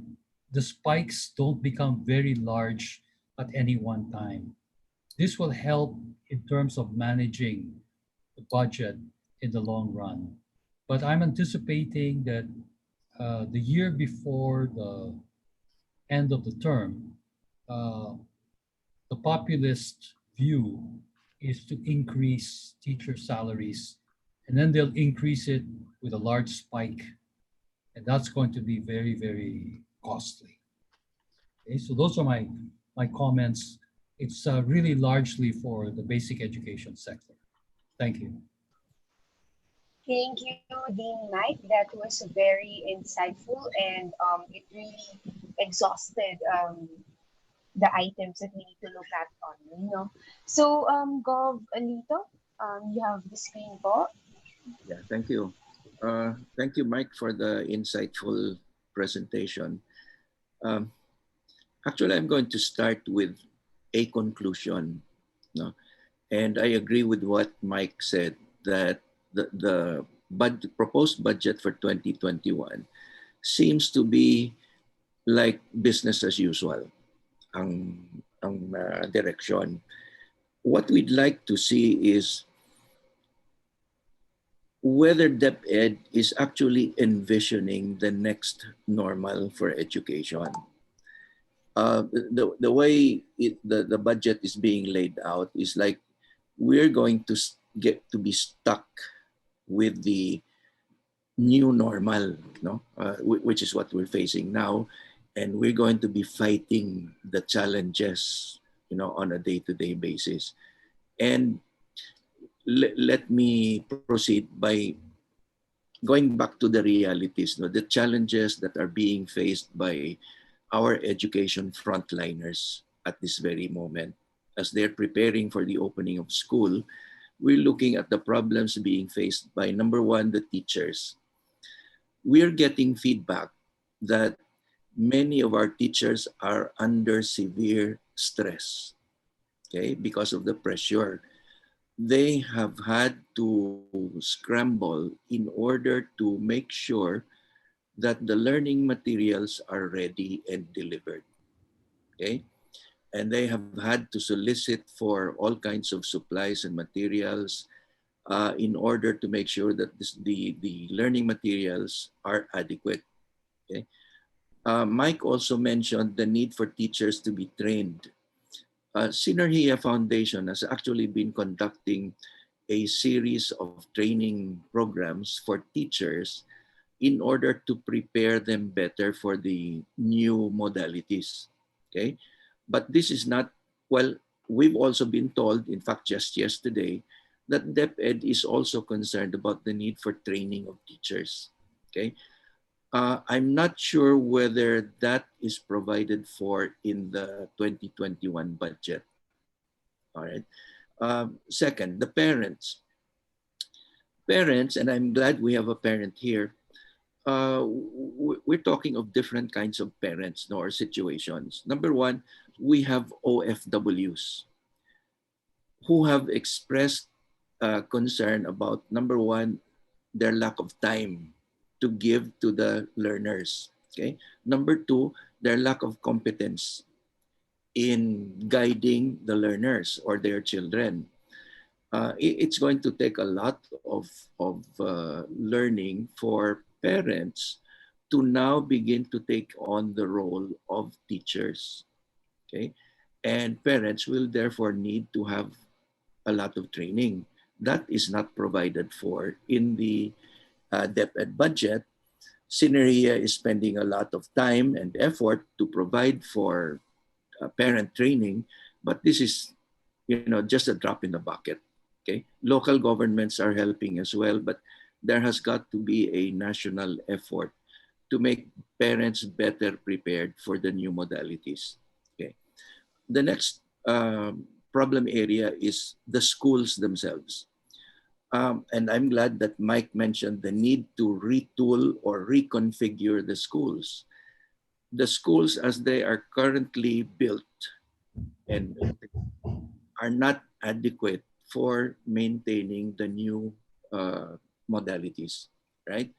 the spikes don't become very large at any one time. This will help in terms of managing the budget in the long run. But I'm anticipating that the year before the end of the term, the populist view is to increase teacher salaries, and then they'll increase it with a large spike. And that's going to be very, very costly. Okay, so those are my comments. It's really largely for the basic education sector. Thank you. Thank you, Dean Mike. That was very insightful, and it really exhausted the items that we need to look at on. So, gov't, you have the screen po. Yeah, thank you. Thank you, Mike, for the insightful presentation. Actually, I'm going to start with a conclusion. And I agree with what Mike said, that the proposed budget for 2021 seems to be like business as usual, ang direction. What we'd like to see is whether DepEd is actually envisioning the next normal for education. The way the budget is being laid out is like we're going to get to be stuck with the new normal, no? Which is what we're facing now. And we're going to be fighting the challenges, on a day-to-day basis. And let me proceed by going back to the realities, no? The challenges that are being faced by our education frontliners at this very moment. As they're preparing for the opening of school, we're looking at the problems being faced by, number one, the teachers. We're getting feedback that many of our teachers are under severe stress, okay, because of the pressure. They have had to scramble in order to make sure that the learning materials are ready and delivered, okay? And they have had to solicit for all kinds of supplies and materials in order to make sure that the learning materials are adequate, okay? Mike also mentioned the need for teachers to be trained. Synergeia Foundation has actually been conducting a series of training programs for teachers in order to prepare them better for the new modalities, okay? But this is not, well, we've also been told, in fact, just yesterday, that DepEd is also concerned about the need for training of teachers, okay? I'm not sure whether that is provided for in the 2021 budget, all right? Second, the parents. Parents, and I'm glad we have a parent here, we're talking of different kinds of parents, no, or situations. Number one, we have OFWs who have expressed concern about, number one, their lack of time to give to the learners. Okay. Number two, their lack of competence in guiding the learners or their children. It's going to take a lot of learning for parents to now begin to take on the role of teachers. Okay. And parents will therefore need to have a lot of training. That is not provided for in the DepEd budget. Synergeia is spending a lot of time and effort to provide for parent training, but this is, just a drop in the bucket. Okay, local governments are helping as well, but there has got to be a national effort to make parents better prepared for the new modalities. Okay, the next problem area is the schools themselves. And I'm glad that Mike mentioned the need to retool or reconfigure the schools. The schools as they are currently built and are not adequate for maintaining the new modalities, right?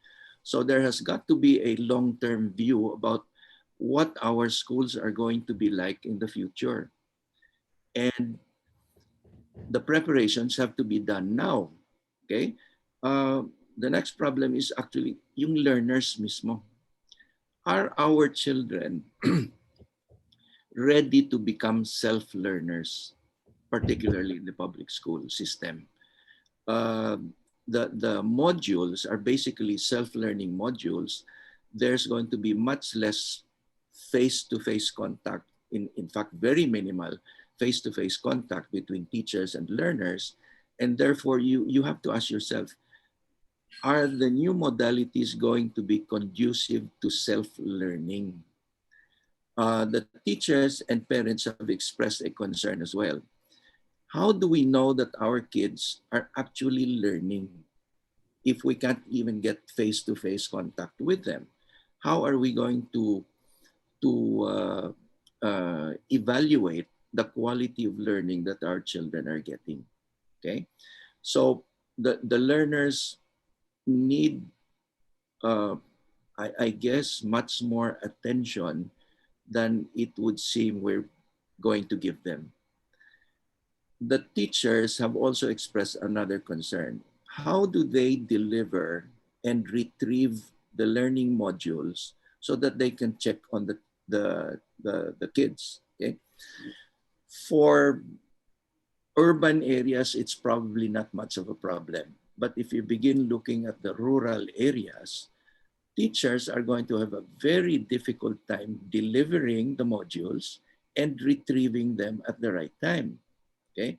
So there has got to be a long-term view about what our schools are going to be like in the future. And the preparations have to be done now, okay? The next problem is actually yung learners mismo. Are our children ready to become self-learners, particularly in the public school system? The modules are basically self-learning modules. There's going to be much less face-to-face contact, in fact, very minimal face-to-face contact between teachers and learners. And therefore, you have to ask yourself, are the new modalities going to be conducive to self-learning? The teachers and parents have expressed a concern as well. How do we know that our kids are actually learning if we can't even get face-to-face contact with them? How are we going to evaluate the quality of learning that our children are getting? Okay, so the learners need, I guess, much more attention than it would seem we're going to give them. The teachers have also expressed another concern. How do they deliver and retrieve the learning modules so that they can check on the kids. Okay, for urban areas, it's probably not much of a problem. But if you begin looking at the rural areas, teachers are going to have a very difficult time delivering the modules and retrieving them at the right time. Okay,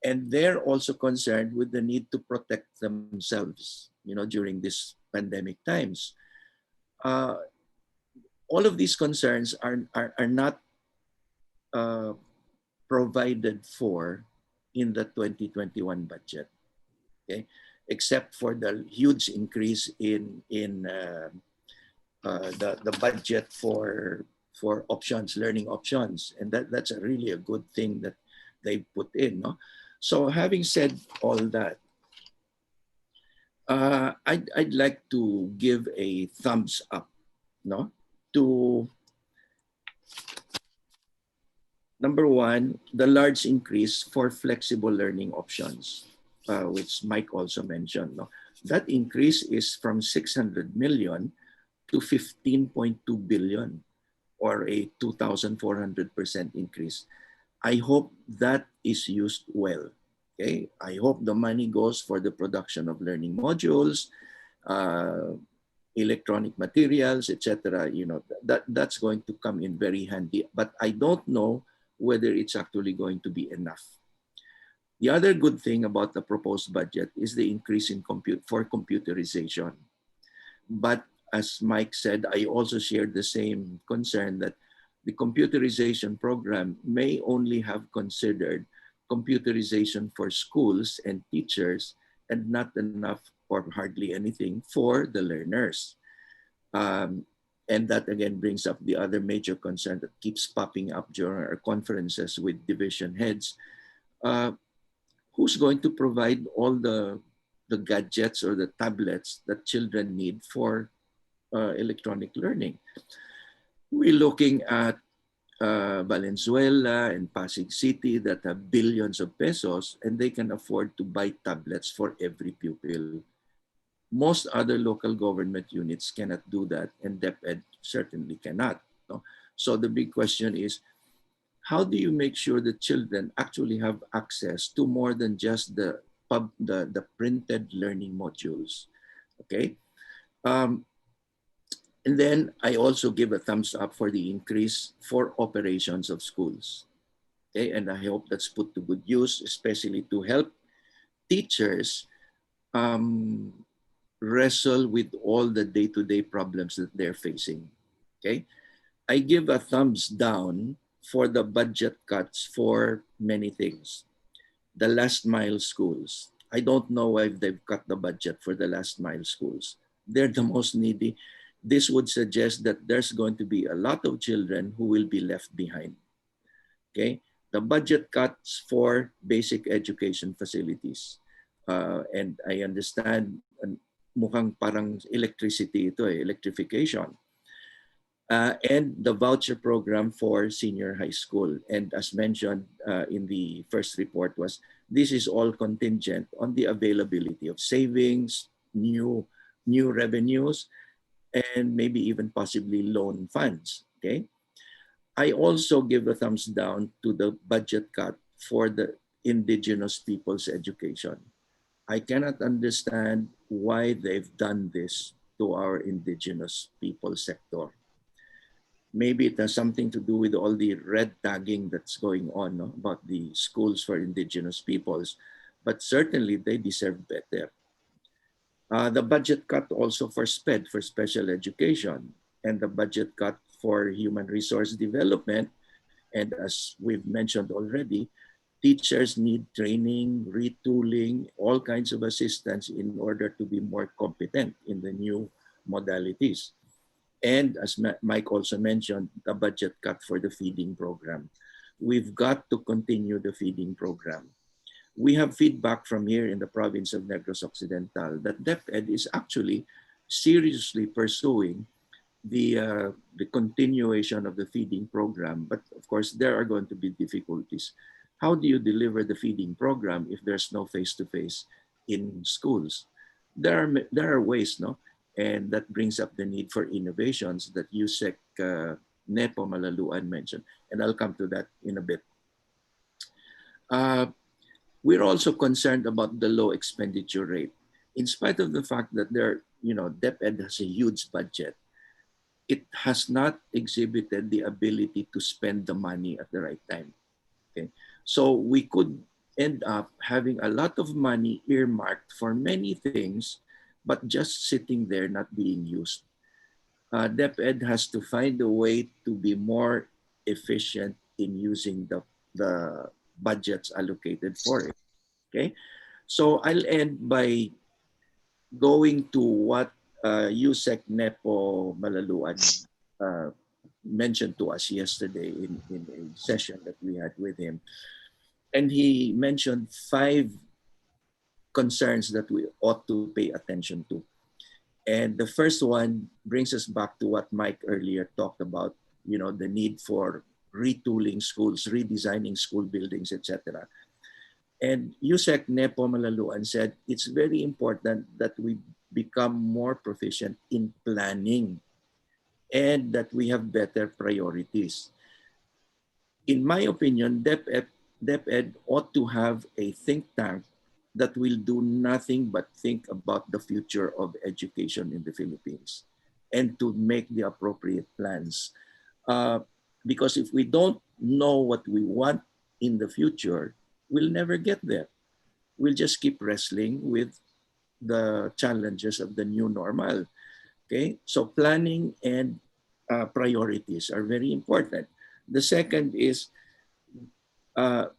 and they're also concerned with the need to protect themselves, during these pandemic times. Uh, all of these concerns are not uh, provided for in the 2021 budget, okay? Except for the huge increase in the budget for options, learning options, and that's really a good thing that they put in. No? So having said all that, I'd like to give a thumbs up, no, to number one, the large increase for flexible learning options, which Mike also mentioned. No? That increase is from 600 million to 15.2 billion, or a 2,400% increase. I hope that is used well. Okay, I hope the money goes for the production of learning modules, electronic materials, etc. That's going to come in very handy. But I don't know whether it's actually going to be enough. The other good thing about the proposed budget is the increase in for computerization. But as Mike said, I also shared the same concern that the computerization program may only have considered computerization for schools and teachers and not enough or hardly anything for the learners. And that again brings up the other major concern that keeps popping up during our conferences with division heads. Who's going to provide all the gadgets or the tablets that children need for electronic learning? We're looking at Valenzuela and Pasig City that have billions of pesos and they can afford to buy tablets for every pupil. Most other local government units cannot do that, and DepEd certainly cannot. No? So the big question is, how do you make sure that children actually have access to more than just the printed learning modules? Okay. And then I also give a thumbs up for the increase for operations of schools. Okay, and I hope that's put to good use, especially to help teachers wrestle with all the day-to-day problems that they're facing. Okay, I give a thumbs down for the budget cuts for many things. The last mile schools. I don't know why they've cut the budget for the last mile schools. They're the most needy. This would suggest that there's going to be a lot of children who will be left behind. Okay, the budget cuts for basic education facilities. And I understand, mukhang parang electricity ito electrification. And the voucher program for senior high school. And as mentioned in the first report was, this is all contingent on the availability of savings, new revenues, and maybe even possibly loan funds. Okay. I also give a thumbs down to the budget cut for the indigenous people's education. I cannot understand why they've done this to our indigenous people sector. Maybe it has something to do with all the red tagging that's going on, no, about the schools for indigenous peoples, but certainly they deserve better. The budget cut also for SPED, for special education, and the budget cut for human resource development. And as we've mentioned already, teachers need training, retooling, all kinds of assistance in order to be more competent in the new modalities. And as Mike also mentioned, the budget cut for the feeding program. We've got to continue the feeding program. We have feedback from here in the province of Negros Occidental that DepEd is actually seriously pursuing the continuation of the feeding program. But of course, there are going to be difficulties. How do you deliver the feeding program if there's no face-to-face in schools? There are ways, no? And that brings up the need for innovations that USEC Nepo Malaluan mentioned, and I'll come to that in a bit. We're also concerned about the low expenditure rate. In spite of the fact that DepEd has a huge budget, it has not exhibited the ability to spend the money at the right time. Okay, so we could end up having a lot of money earmarked for many things, but just sitting there not being used. DepEd has to find a way to be more efficient in using the budgets allocated for it. Okay, so I'll end by going to what Yusek Nepo Malaluan mentioned to us yesterday in a session that we had with him. And he mentioned 5 concerns that we ought to pay attention to. And the first one brings us back to what Mike earlier talked about, the need for retooling schools, redesigning school buildings, etc. And Yusek Nepo Malaluan said it's very important that we become more proficient in planning and that we have better priorities. In my opinion, DepEd ought to have a think tank that will do nothing but think about the future of education in the Philippines and to make the appropriate plans. Because if we don't know what we want in the future, we'll never get there. We'll just keep wrestling with the challenges of the new normal. Okay, so planning and priorities are very important. The second is the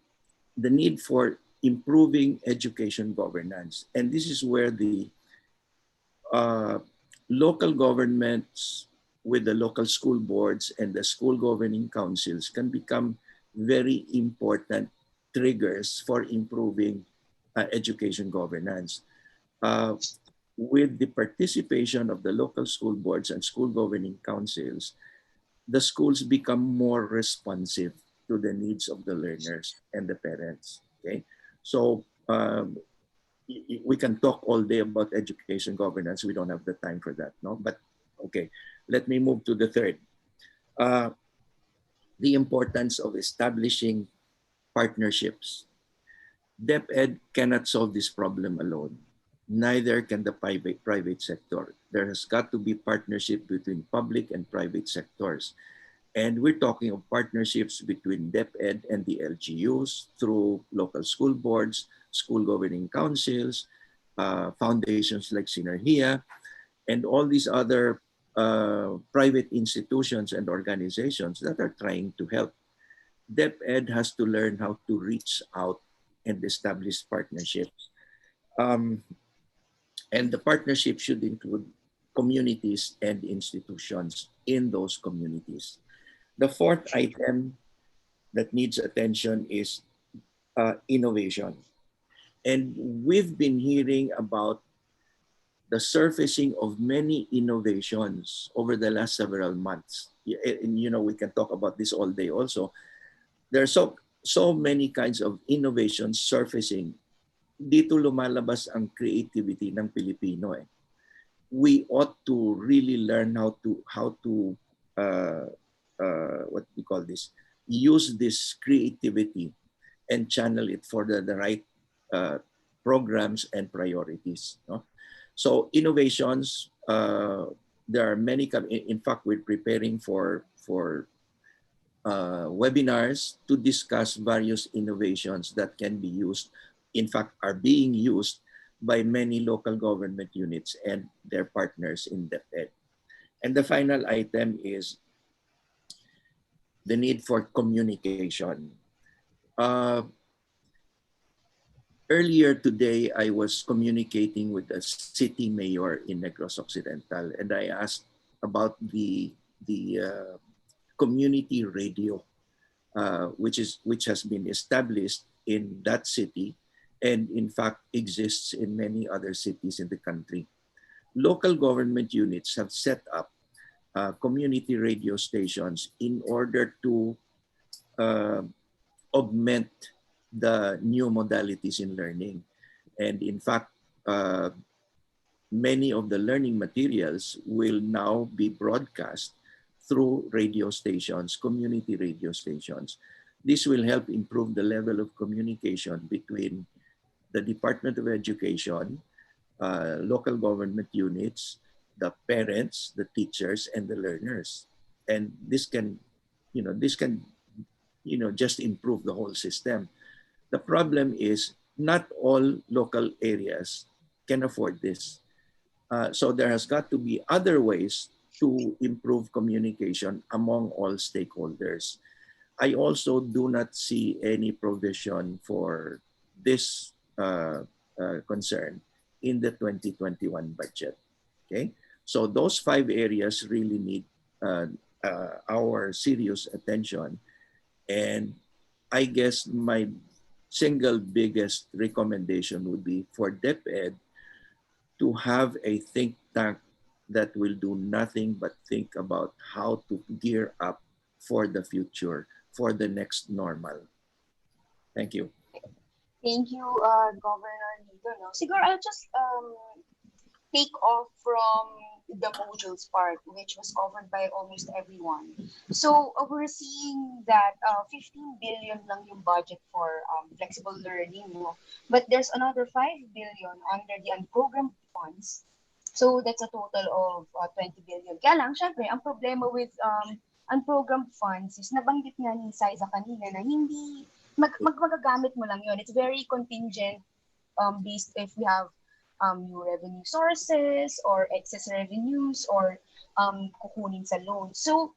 need for improving education governance. And this is where the local governments with the local school boards and the school governing councils can become very important triggers for improving education governance. With the participation of the local school boards and school governing councils, the schools become more responsive to the needs of the learners and the parents. Okay, so we can talk all day about education governance. We don't have the time for that, no? But okay, let me move to the third. The importance of establishing partnerships. DepEd cannot solve this problem alone. Neither can the private sector. There has got to be partnership between public and private sectors. And we're talking of partnerships between DepEd and the LGUs through local school boards, school governing councils, foundations like Synergeia, and all these other private institutions and organizations that are trying to help. DepEd has to learn how to reach out and establish partnerships. And the partnership should include communities and institutions in those communities. The fourth item that needs attention is innovation. And we've been hearing about the surfacing of many innovations over the last several months. And we can talk about this all day also. There are so many kinds of innovations surfacing. Dito lumalabas ang creativity ng Pilipino. We ought to really learn how to what we call this, use this creativity and channel it for the right programs and priorities. No? So innovations, there are many. In fact, we're preparing for webinars to discuss various innovations that can be used, in fact, are being used by many local government units and their partners in DepEd. And the final item is the need for communication. Earlier today, I was communicating with a city mayor in Negros Occidental, and I asked about the community radio, which has been established in that city, and in fact exists in many other cities in the country. Local government units have set up community radio stations in order to augment the new modalities in learning. And in fact, many of the learning materials will now be broadcast through radio stations, community radio stations. This will help improve the level of communication between the Department of Education, local government units, the parents, the teachers, and the learners. And this can, just improve the whole system. The problem is not all local areas can afford this. So there has got to be other ways to improve communication among all stakeholders. I also do not see any provision for this concern in the 2021 budget. Okay, so those 5 areas really need our serious attention. And I guess my single biggest recommendation would be for DepEd to have a think tank that will do nothing but think about how to gear up for the future, for the next normal. Thank you. Thank you, Governor Lito. No? Siguro I'll just take off from the modules part, which was covered by almost everyone. So we're seeing that 15 billion lang yung budget for flexible learning, no? But there's another 5 billion under the unprogrammed funds. So that's a total of 20 billion. Kaya lang, syempre, ang problema with unprogrammed funds is nabanggit nga ni Zy-za kanina na hindi magagamit mo lang yun. It's very contingent based if we have new revenue sources or excess revenues or kukunin sa loan. So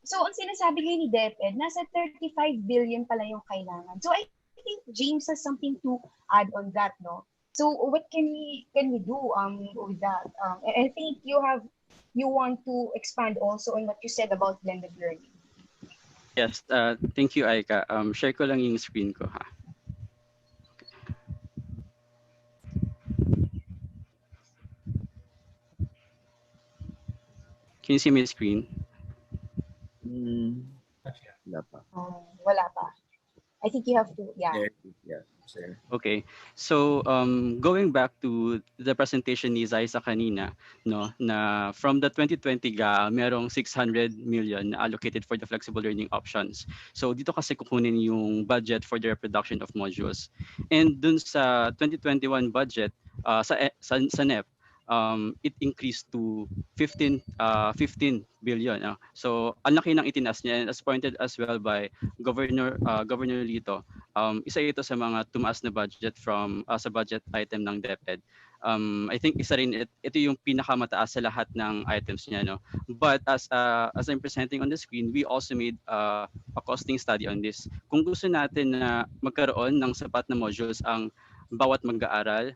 ang sinasabi ngayon ni DepEd, nasa 35 billion pala yung kailangan. So I think James has something to add on that, no? So what can we do with that? I think you want to expand also on what you said about blended learning. Yes, thank you, Aika. Share ko lang yung screen ko, ha. Can you see my screen? Wala pa. Wala pa. I think you have to, yeah. Yeah, sir. Okay, so going back to the presentation ni Zy-za kanina, no, na from the 2020 merong 600 million na allocated for the flexible learning options. So dito kasi kukunin yung budget for the reproduction of modules. And dun sa 2021 budget sa NEP, it increased to 15 billion. So ang laki ng itinas niya, and as pointed as well by Governor Lito, isa ito sa mga tumaas na budget from sa budget item ng DepEd. I think isa rin ito yung pinakamataas sa lahat ng items niya, no. But as I'm presenting on the screen, we also made a costing study on this. Kung gusto natin na magkaroon ng sapat na modules ang bawat mag-aaral,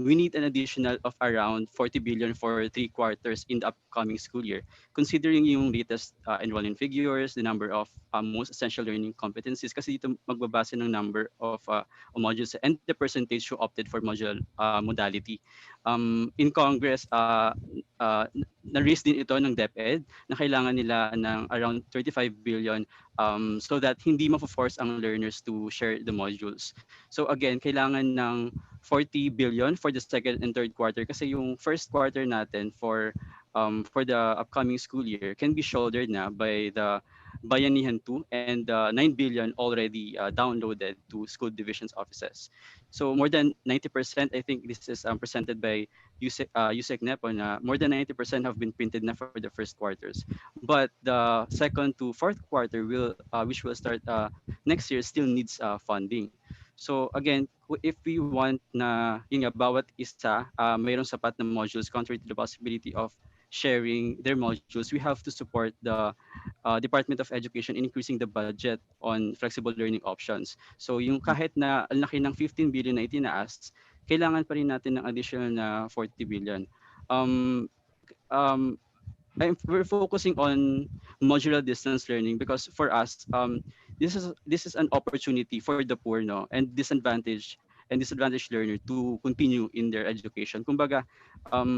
we need an additional of around 40 billion for 3 quarters in the upcoming school year. Considering yung latest enrollment figures, the number of most essential learning competencies, kasi dito magbabase ng number of modules and the percentage who opted for modality. In Congress, na-raise din ito ng DepEd na kailangan nila ng around 35 billion so that hindi ma-force ang learners to share the modules. So again, kailangan ng 40 billion for the second and third quarter kasi yung first quarter natin for the upcoming school year can be shouldered na by the Bayanihan 2 and 9 billion already downloaded to school divisions offices. So more than 90%, I think this is presented by USEC NEPO na more than 90% have been printed na for the first quarters. But the second to fourth quarter which will start next year still needs funding. So again, if we want na yun nga, bawat isa mayroong sapat na modules contrary to the possibility of sharing their modules, we have to support the Department of Education in increasing the budget on flexible learning options. So yung kahit na ang laki ng 15 billion na itinaas, kailangan pa rin natin ng additional na 40 billion. We're focusing on modular distance learning because for us, this is an opportunity for the poor, no, and disadvantaged learner to continue in their education. Kumbaga,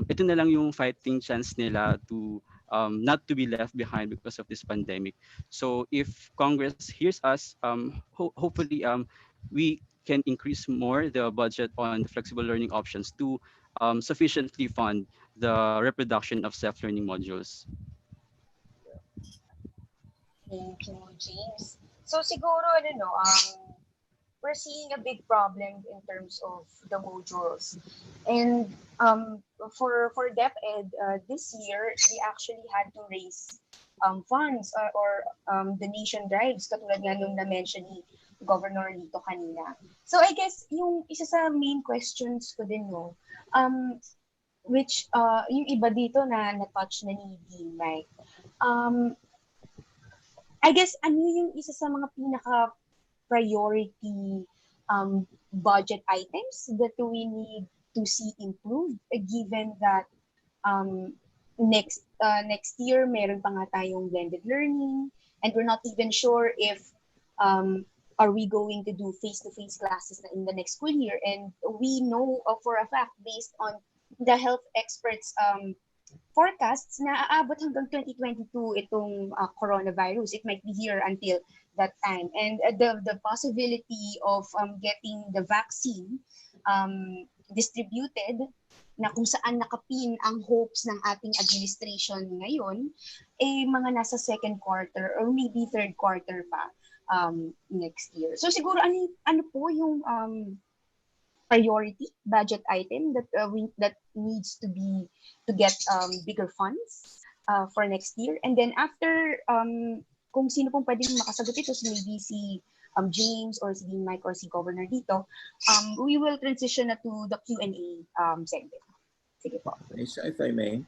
ito na lang yung fighting chance nila to not to be left behind because of this pandemic. So if Congress hears us, hopefully we can increase more the budget on the flexible learning options to sufficiently fund the reproduction of self-learning modules. Thank you, James. So siguro, we're seeing a big problem in terms of the modules. And for DepEd, this year, we actually had to raise funds or donation drives, katulad nga nung na-mention ni Governor Lito kanina. So I guess yung isa sa main questions ko din, no, which yung iba dito na na-touch na ni Dean Mike, I guess ano yung isa sa mga pinaka-priority budget items that we need to see improved, given that next year meron pa nga tayong blended learning, and we're not even sure if are we going to do face-to-face classes in the next school year. And we know for a fact, based on the health experts forecasts, na aabot hanggang 2022 itong coronavirus. It might be here until that time. And the possibility of getting the vaccine distributed, na kung saan nakapin ang hopes ng ating administration ngayon, mga nasa second quarter or maybe third quarter pa next year. So siguro ano po yung priority budget item that that needs to get bigger funds for next year? And then after, kung sino pong pwedeng makasagot ito, so maybe si James or si Mike or si Governor dito, we will transition na to the Q&A segment. Sige po. If I may.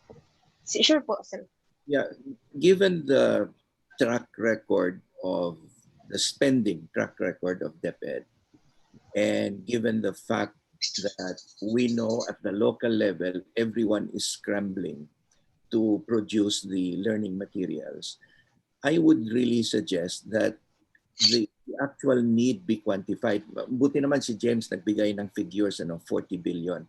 Sure po, sir. Yeah, given the track record of the spending track record of DepEd, and given the fact that we know at the local level, everyone is scrambling to produce the learning materials, I would really suggest that the actual need be quantified. Buti naman si James nagbigay ng figures, 40 billion.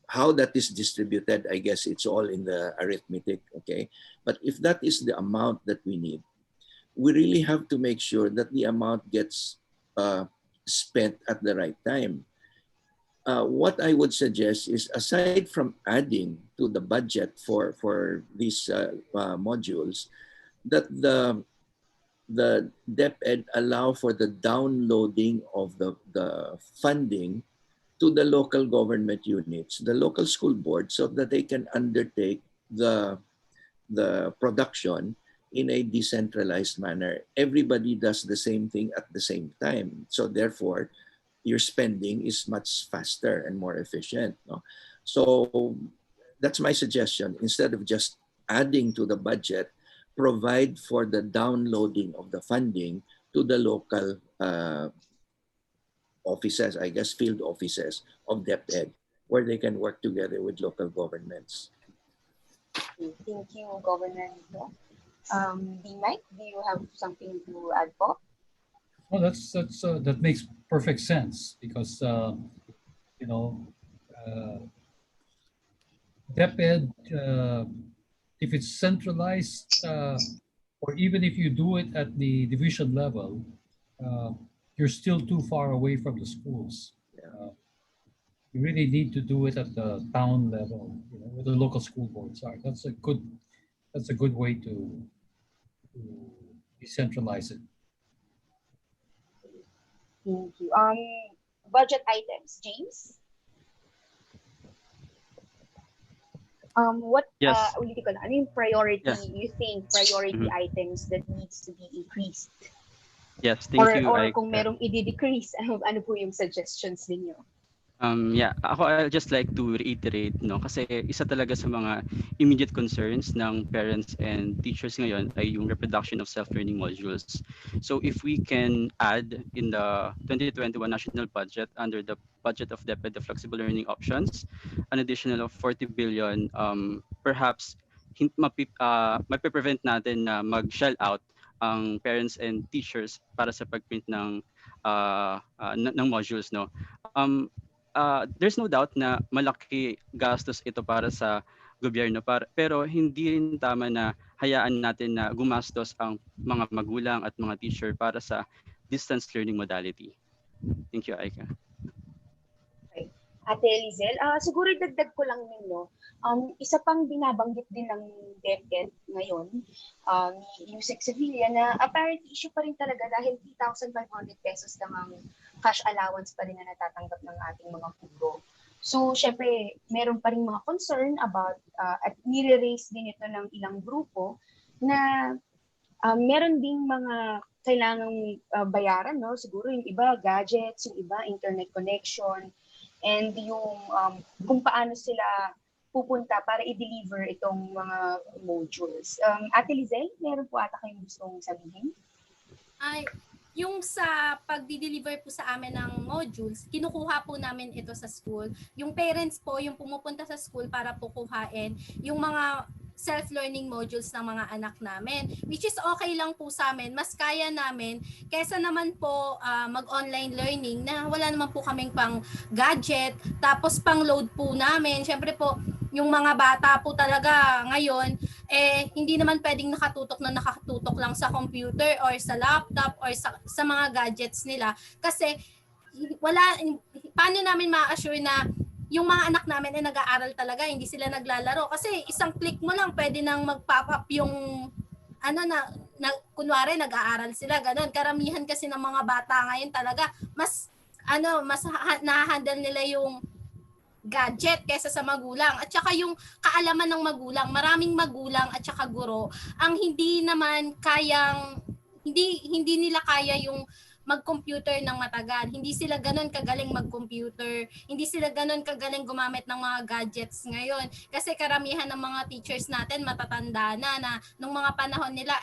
How that is distributed, I guess it's all in the arithmetic, okay? But if that is the amount that we need, we really have to make sure that the amount gets spent at the right time. What I would suggest is, aside from adding to the budget for these modules, that the DepEd allow for the downloading of the funding to the local government units, the local school board, so that they can undertake the production in a decentralized manner. Everybody does the same thing at the same time. So therefore, your spending is much faster and more efficient. No? So that's my suggestion. Instead of just adding to the budget, provide for the downloading of the funding to the local offices, I guess field offices of DepEd, where they can work together with local governments. Thank you, Governor Lito. Mike, do you have something to add po? Well, that makes perfect sense, because DepEd, if it's centralized, or even if you do it at the division level, you're still too far away from the schools. You really need to do it at the town level, where the local school boards are. That's a good way to decentralize it. Thank you. Budget items, James? Yes. Ulitin ko na, ano yung priority, Yes. you think priority items that needs to be increased? Yes, thank you. Or kung merong i-decrease, ano po yung suggestions ninyo? I'd just like to reiterate, kasi isa talaga sa mga immediate concerns ng parents and teachers ngayon ay yung reproduction of self-learning modules. So if we can add in the 2021 national budget, under the budget of DepEd, the flexible learning options, an additional of 40 billion, perhaps mapiprevent natin na mag-shell out ang parents and teachers para sa pagprint ng modules, there's no doubt na malaki gastos ito para sa gobyerno, pero hindi rin tama na hayaan natin na gumastos ang mga magulang at mga teacher para sa distance learning modality. Thank you, Aika. Okay. Ate Liezl, siguro dagdag ko lang ninyo, isa pang binabanggit din ng DepEd ngayon, ni Yusek Sevilla, na apparent issue pa rin talaga dahil 3,500 pesos lang ang cash allowance pa rin na natatanggap ng ating mga guro. So, syempre, meron pa rin mga concern about, at nire-raise din ito ng ilang grupo, na meron ding mga kailangang bayaran, no? Siguro yung iba, gadgets, yung iba, internet connection, and yung kung paano sila pupunta para i-deliver itong mga modules. Ate Liezl, meron po ata kayong gustong sabihin? Ay, yung sa pagdi-deliver po sa amin ng modules, kinukuha po namin ito sa school. Yung parents po, yung pumupunta sa school para po kuhain yung mga self-learning modules ng mga anak namin, which is okay lang po sa amin, mas kaya namin kaysa naman po mag-online learning na wala naman po kaming pang gadget, tapos pang load po namin. Syempre po, yung mga bata po talaga ngayon, hindi naman pwedeng nakatutok lang sa computer or sa laptop or sa mga gadgets nila, kasi paano namin ma-assure na yung mga anak namin ay nag-aaral talaga, hindi sila naglalaro. Kasi isang click mo lang, pwede nang mag-pop up yung kunwari nag-aaral sila, ganun. Karamihan kasi ng mga bata ngayon talaga, mas na-handle nila yung gadget kaysa sa magulang. At saka yung kaalaman ng magulang, maraming magulang at saka guro, ang hindi nila kaya yung mag-computer ng matagal. Hindi sila ganun kagaling mag-computer. Hindi sila ganun kagaling gumamit ng mga gadgets ngayon. Kasi karamihan ng mga teachers natin matatanda na nung mga panahon nila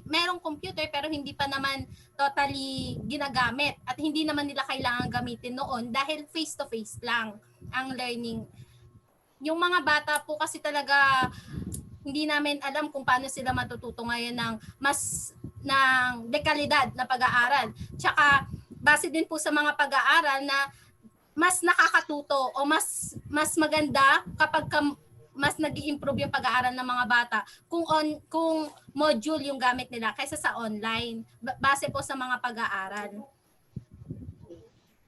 merong computer pero hindi pa naman totally ginagamit. At hindi naman nila kailangan gamitin noon dahil face-to-face lang ang learning. Yung mga bata po kasi talaga hindi namin alam kung paano sila matututo ngayon ng dekalidad na pag-aaral. Tsaka base din po sa mga pag-aaral na mas nakakatuto o mas maganda kapag mas nag-i-improve yung pag-aaral ng mga bata kung module yung gamit nila kaysa sa online, base po sa mga pag-aaral.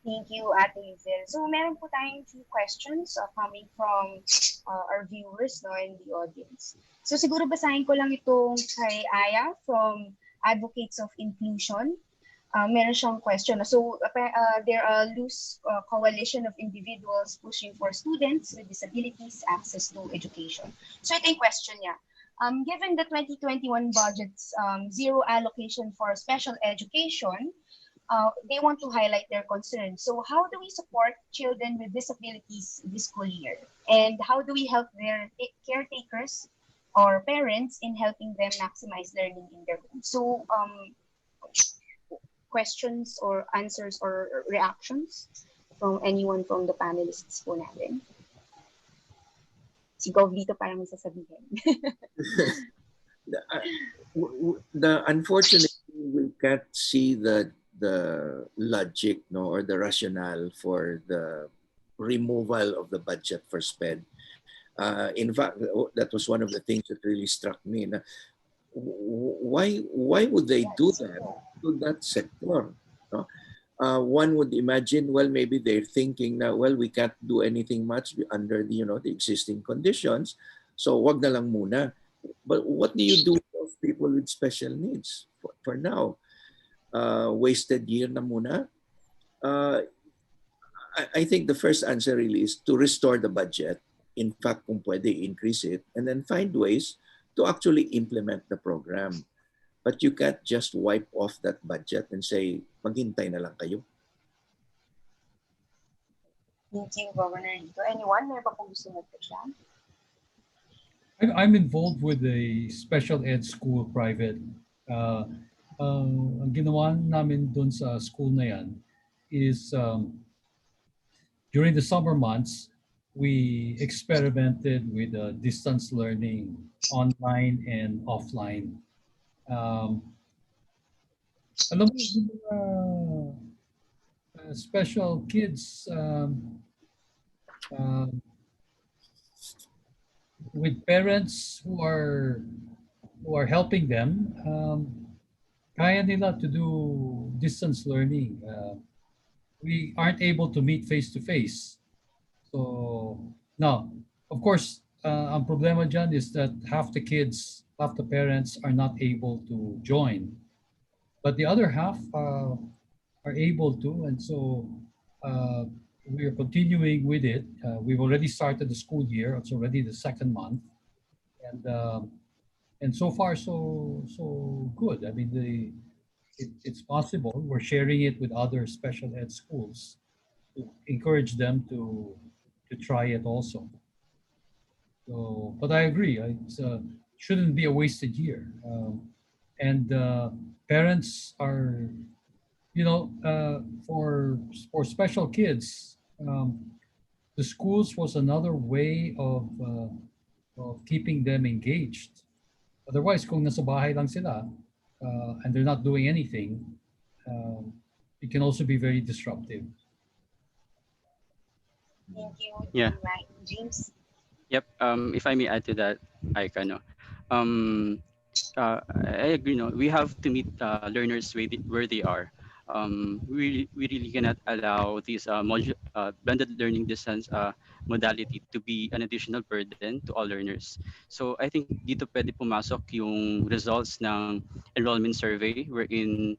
Thank you, Ate Liezl. So, meron po tayong few questions coming from our viewers, no, in the audience. So, siguro basahin ko lang itong kay Aya from Advocates of Inclusion. Meron siyang question. So, there are loose coalition of individuals pushing for students with disabilities access to education. So, ito yung question niya. Given the 2021 budget's zero allocation for special education, they want to highlight their concerns. So how do we support children with disabilities this school year? And how do we help their caretakers or parents in helping them maximize learning in their home? So questions or answers or reactions from anyone from the panelists po natin? Si gov't parang sasabihin. Unfortunately, we can't see the logic, no, or the rationale for the removal of the budget for SPED. In fact, that was one of the things that really struck me. Why would they do that to that sector? No? One would imagine, well, maybe they're thinking that, well, we can't do anything much under the existing conditions, so wag na lang muna. But what do you do with people with special needs for now? Wasted year na muna? I think the first answer really is to restore the budget. In fact, kung pwede, increase it, and then find ways to actually implement the program. But you can't just wipe off that budget and say, maghintay na lang kayo. Thank you, Governor Lito. Anyone? May pa po gusto mag-touch? I'm involved with a special ed school private. Ang ginawa namin dun sa school na yan is during the summer months, we experimented with distance learning, online and offline. Alam mo, special kids with parents who are helping them, kaya nila to do distance learning. We aren't able to meet face to face. So now, of course, ang problema dyan is that half the kids, half the parents are not able to join. But the other half are able to, and so we are continuing with it. We've already started the school year. It's already the second month, and so far so good. I mean, it's possible. We're sharing it with other special ed schools to encourage them to try it also. So, but I agree. It shouldn't be a wasted year, and parents are, for special kids, the schools was another way of keeping them engaged. Otherwise, kung nasa bahay lang sila and they're not doing anything, it can also be very disruptive. Thank you, Yeah. James. Yep. If I may add to that, Aika, no. I agree. No, we have to meet learners where they are. We really cannot allow this blended learning distance modality to be an additional burden to all learners. So I think dito pwede pumasok yung results ng enrollment survey wherein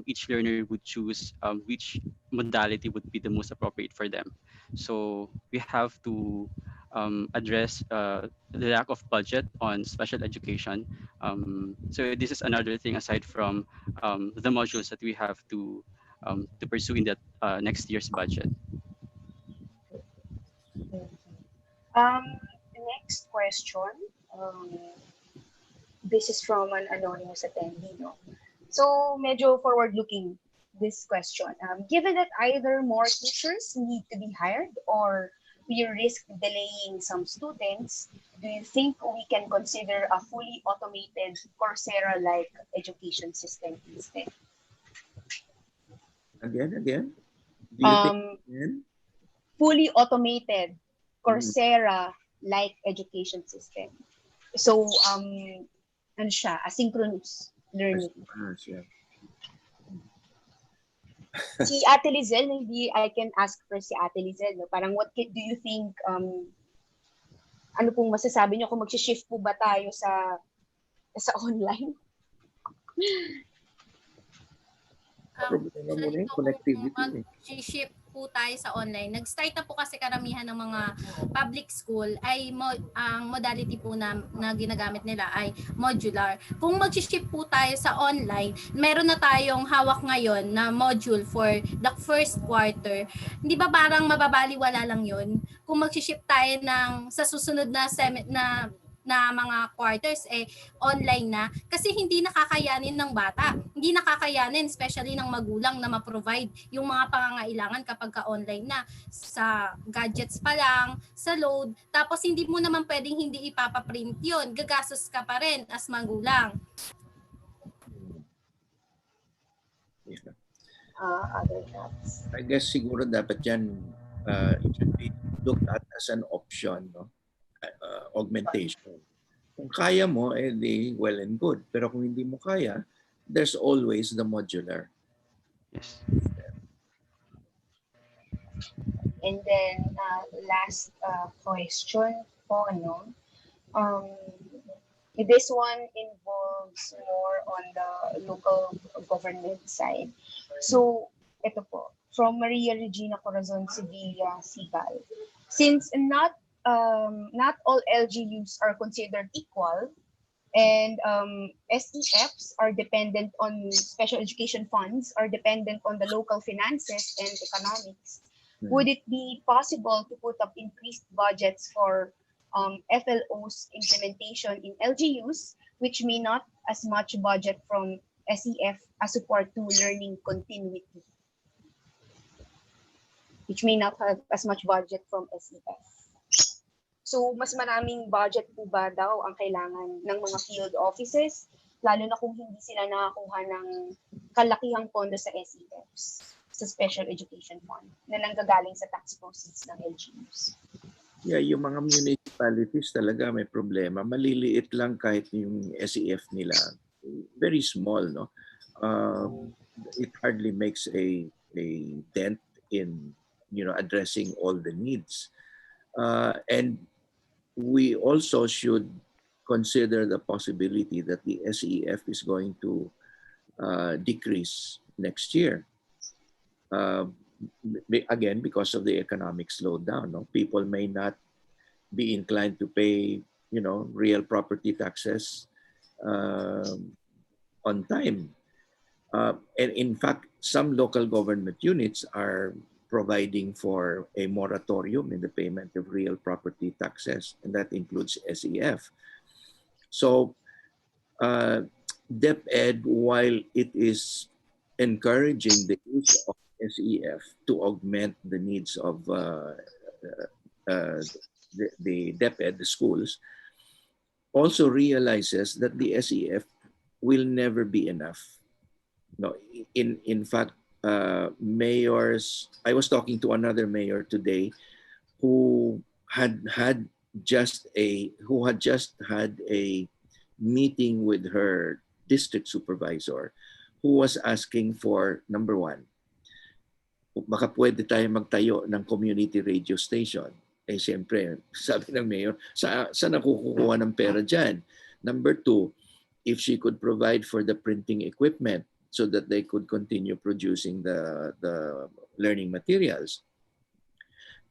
each learner would choose which modality would be the most appropriate for them. So we have to address the lack of budget on special education. So this is another thing aside from the modules that we have to pursue in that next year's budget. Next question. This is from an anonymous attendee, no? So medyo forward-looking, this question. Given that either more teachers need to be hired or we risk delaying some students, do you think we can consider a fully automated Coursera-like education system instead? Again? Do you think again? Fully automated Coursera-like education system. So, ano siya, asynchronous learning. Yeah. Si Ate Liezl, maybe I can ask for si Ate Liezl, no? Parang what do you think, ano pong masasabi niyo kung mag-shift po ba tayo sa online? Problema mo na yung connectivity. Mag-shift po tayo sa online. Nag-start na po kasi karamihan ng mga public school ay ang modality po na ginagamit nila ay modular. Kung mag-shift po tayo sa online, meron na tayong hawak ngayon na module for the first quarter. Hindi ba parang mababaliwala lang yun? Kung mag-shift tayo sa susunod na mga quarters online na kasi hindi nakakayanin ng bata. Hindi nakakayanin especially ng magulang na ma-provide yung mga pangangailangan kapag ka-online na sa gadgets pa lang, sa load. Tapos hindi mo naman pwedeng hindi ipapaprint yun. Gagastos ka pa rin as magulang. Yeah. Other thoughts? I guess siguro dapat yan it should be looked at as an option, no? Augmentation. Kung kaya mo, di well and good. Pero kung hindi mo kaya, there's always the modular. Yes. And then, last question po, this one involves more on the local government side. So, ito po, from Maria Regina Corazon Sevilla Sigal. Since not all LGUs are considered equal, and SEFs are dependent on special education funds, are dependent on the local finances and economics. Would it be possible to put up increased budgets for FLO's implementation in LGUs, which may not as much budget from SEF as support to learning continuity? Which may not have as much budget from SEF. So, mas maraming budget po ba daw ang kailangan ng mga field offices, lalo na kung hindi sila nakakuha ng kalakihang pondo sa SEFs, sa Special Education Fund, na nanggagaling sa tax proceeds ng LGUs? Yeah, yung mga municipalities talaga may problema. Maliliit lang kahit yung SEF nila. Very small, no? It hardly makes a dent in, addressing all the needs. And we also should consider the possibility that the SEF is going to decrease next year. Again, because of the economic slowdown, no? People may not be inclined to pay, real property taxes on time. And in fact, some local government units are providing for a moratorium in the payment of real property taxes, and that includes SEF. So DepEd, while it is encouraging the use of SEF to augment the needs of the DepEd, the schools, also realizes that the SEF will never be enough. No, in fact, mayors, I was talking to another mayor today who had just had a meeting with her district supervisor, who was asking for, number one, baka pwede tayo magtayo ng community radio station. Eh siyempre, sabi ng mayor, saan nakukuha ng pera dyan? Number two, if she could provide for the printing equipment so that they could continue producing the learning materials,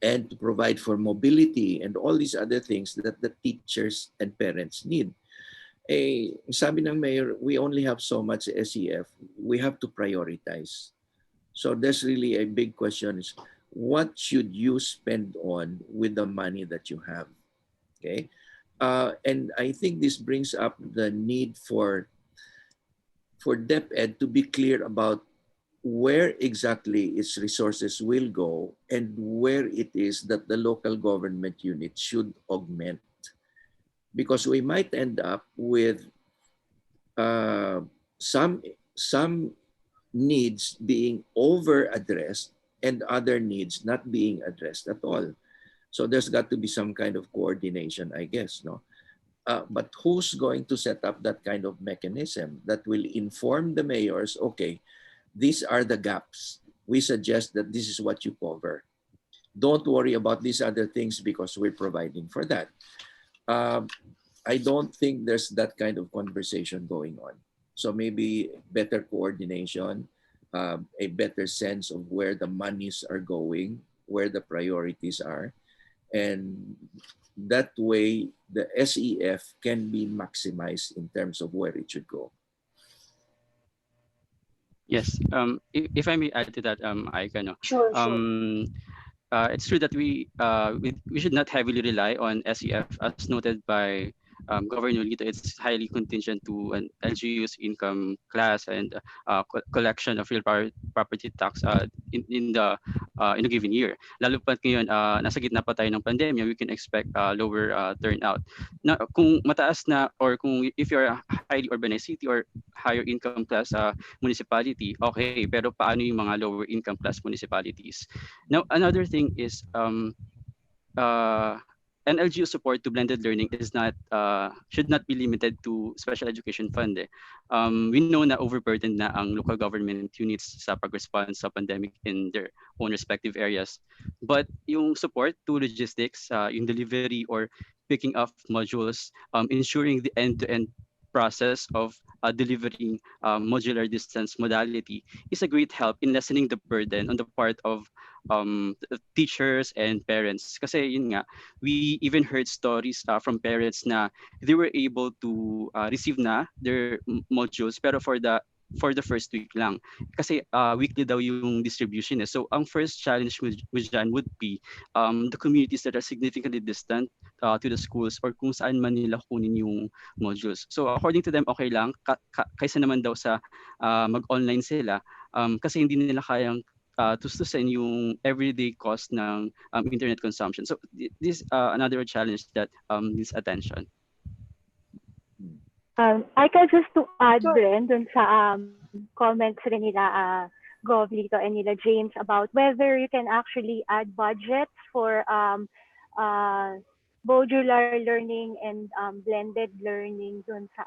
and to provide for mobility and all these other things that the teachers and parents need. Eh, sabi ng mayor, we only have so much SEF. We have to prioritize. So there's really a big question is, what should you spend on with the money that you have? Okay. And I think this brings up the need for DepEd to be clear about where exactly its resources will go and where it is that the local government unit should augment. Because we might end up with some needs being over-addressed and other needs not being addressed at all. So there's got to be some kind of coordination, I guess, no? But who's going to set up that kind of mechanism that will inform the mayors, okay, these are the gaps. We suggest that this is what you cover. Don't worry about these other things because we're providing for that. I don't think there's that kind of conversation going on. So maybe better coordination, a better sense of where the monies are going, where the priorities are. And that way, the SEF can be maximized in terms of where it should go. Yes. If I may add to that, Aika, no. Sure. It's true that we should not heavily rely on SEF as noted by Governor Lito. It's highly contingent to an LGU's income class and collection of real property tax in a given year. Lalo pa ngayon, nasa gitna pa tayo ng pandemya, we can expect lower turnout. Na, kung mataas na, or kung if you're a highly urbanized city or higher income class municipality, okay, pero paano yung mga lower income class municipalities? Now, another thing is an LGU support to blended learning is not should not be limited to special education fund. We know na overburdened na ang local government units sa pag-respond sa pandemic in their own respective areas. But yung support to logistics, yung delivery or picking up modules, ensuring the end-to-end process of delivering modular distance modality is a great help in lessening the burden on the part of teachers and parents. Kasi yun nga, we even heard stories from parents na they were able to receive na their modules pero for the first week lang. Kasi weekly daw yung distribution. So ang first challenge with dyan would be the communities that are significantly distant to the schools or kung saan man nila kunin yung modules. So according to them, okay lang. Kaysa naman daw sa mag-online sila kasi hindi nila kayang tustusin yung everyday cost ng internet consumption. So this another challenge that needs attention. I can just to add rin dun sa comments rin nila Gov Lito and nila James about whether you can actually add budgets for modular learning and blended learning dun sa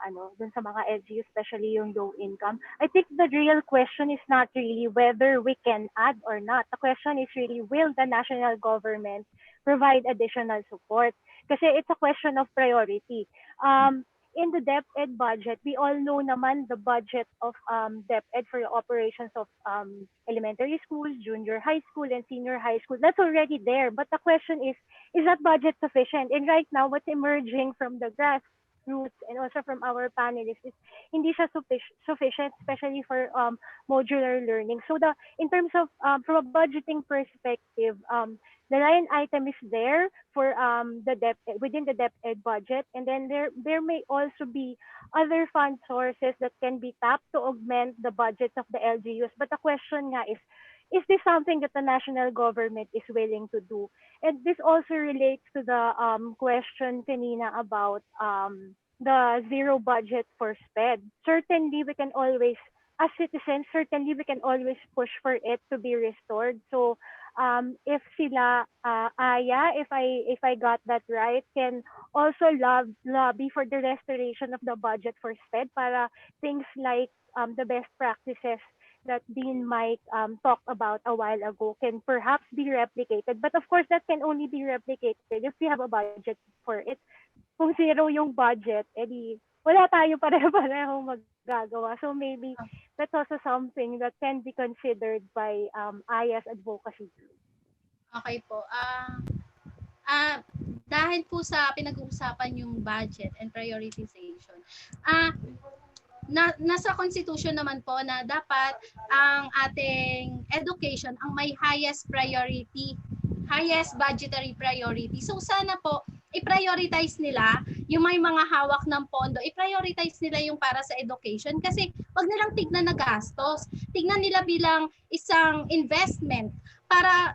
mga LGU, especially yung low income. I think the real question is not really whether we can add or not. The question is really, will the national government provide additional support? Kasi it's a question of priority. In the DepEd budget, we all know naman the budget of DepEd for the operations of elementary schools, junior high school, and senior high school. That's already there. But the question is that budget sufficient? And right now, what's emerging from the grassroots and also from our panelists is hindi siya sufficient, especially for modular learning. So in terms of from a budgeting perspective, the line item is there for the DepEd, within the DepEd budget, and then there may also be other fund sources that can be tapped to augment the budgets of the LGUs. But the question nga is this something that the national government is willing to do? And this also relates to the question kanina about the zero budget for SPED. Certainly, we can always, as citizens, certainly we can always push for it to be restored. So if sila, Aya, if I got that right, can also lobby for the restoration of the budget for SPED para things like the best practices that Dean Mike talked about a while ago can perhaps be replicated. But of course, that can only be replicated if we have a budget for it. Kung zero yung budget, edi wala tayo pareho-pareho magagawa. So maybe that's also something that can be considered by Aya's advocacy. Okay po. Dahil po sa pinag-uusapan yung budget and prioritization, nasa constitution naman po na dapat ang ating education ang may highest budgetary priority. So sana po i-prioritize nila yung may mga hawak ng pondo, i-prioritize nila yung para sa education kasi wag nilang tignan na gastos. Tignan nila bilang isang investment para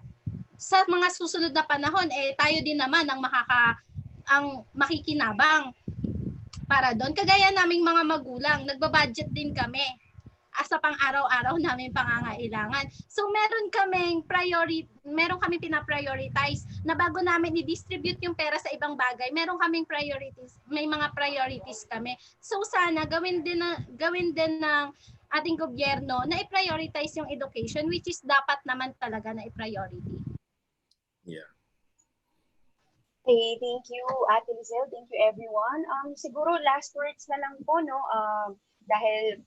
sa mga susunod na panahon tayo din naman ang makikinabang para doon. Kagaya naming mga magulang, nagbabudget din kami sa pang-araw-araw namin pangangailangan. So meron kaming pina-prioritize na bago namin i-distribute yung pera sa ibang bagay, meron kaming priorities, may mga priorities kami. So sana gawin din ng ating gobyerno na i-prioritize yung education, which is dapat naman talaga na i-priority. Yeah. Okay, thank you, Ate Liezl. Thank you, everyone. Siguro last words na lang po, no? Dahil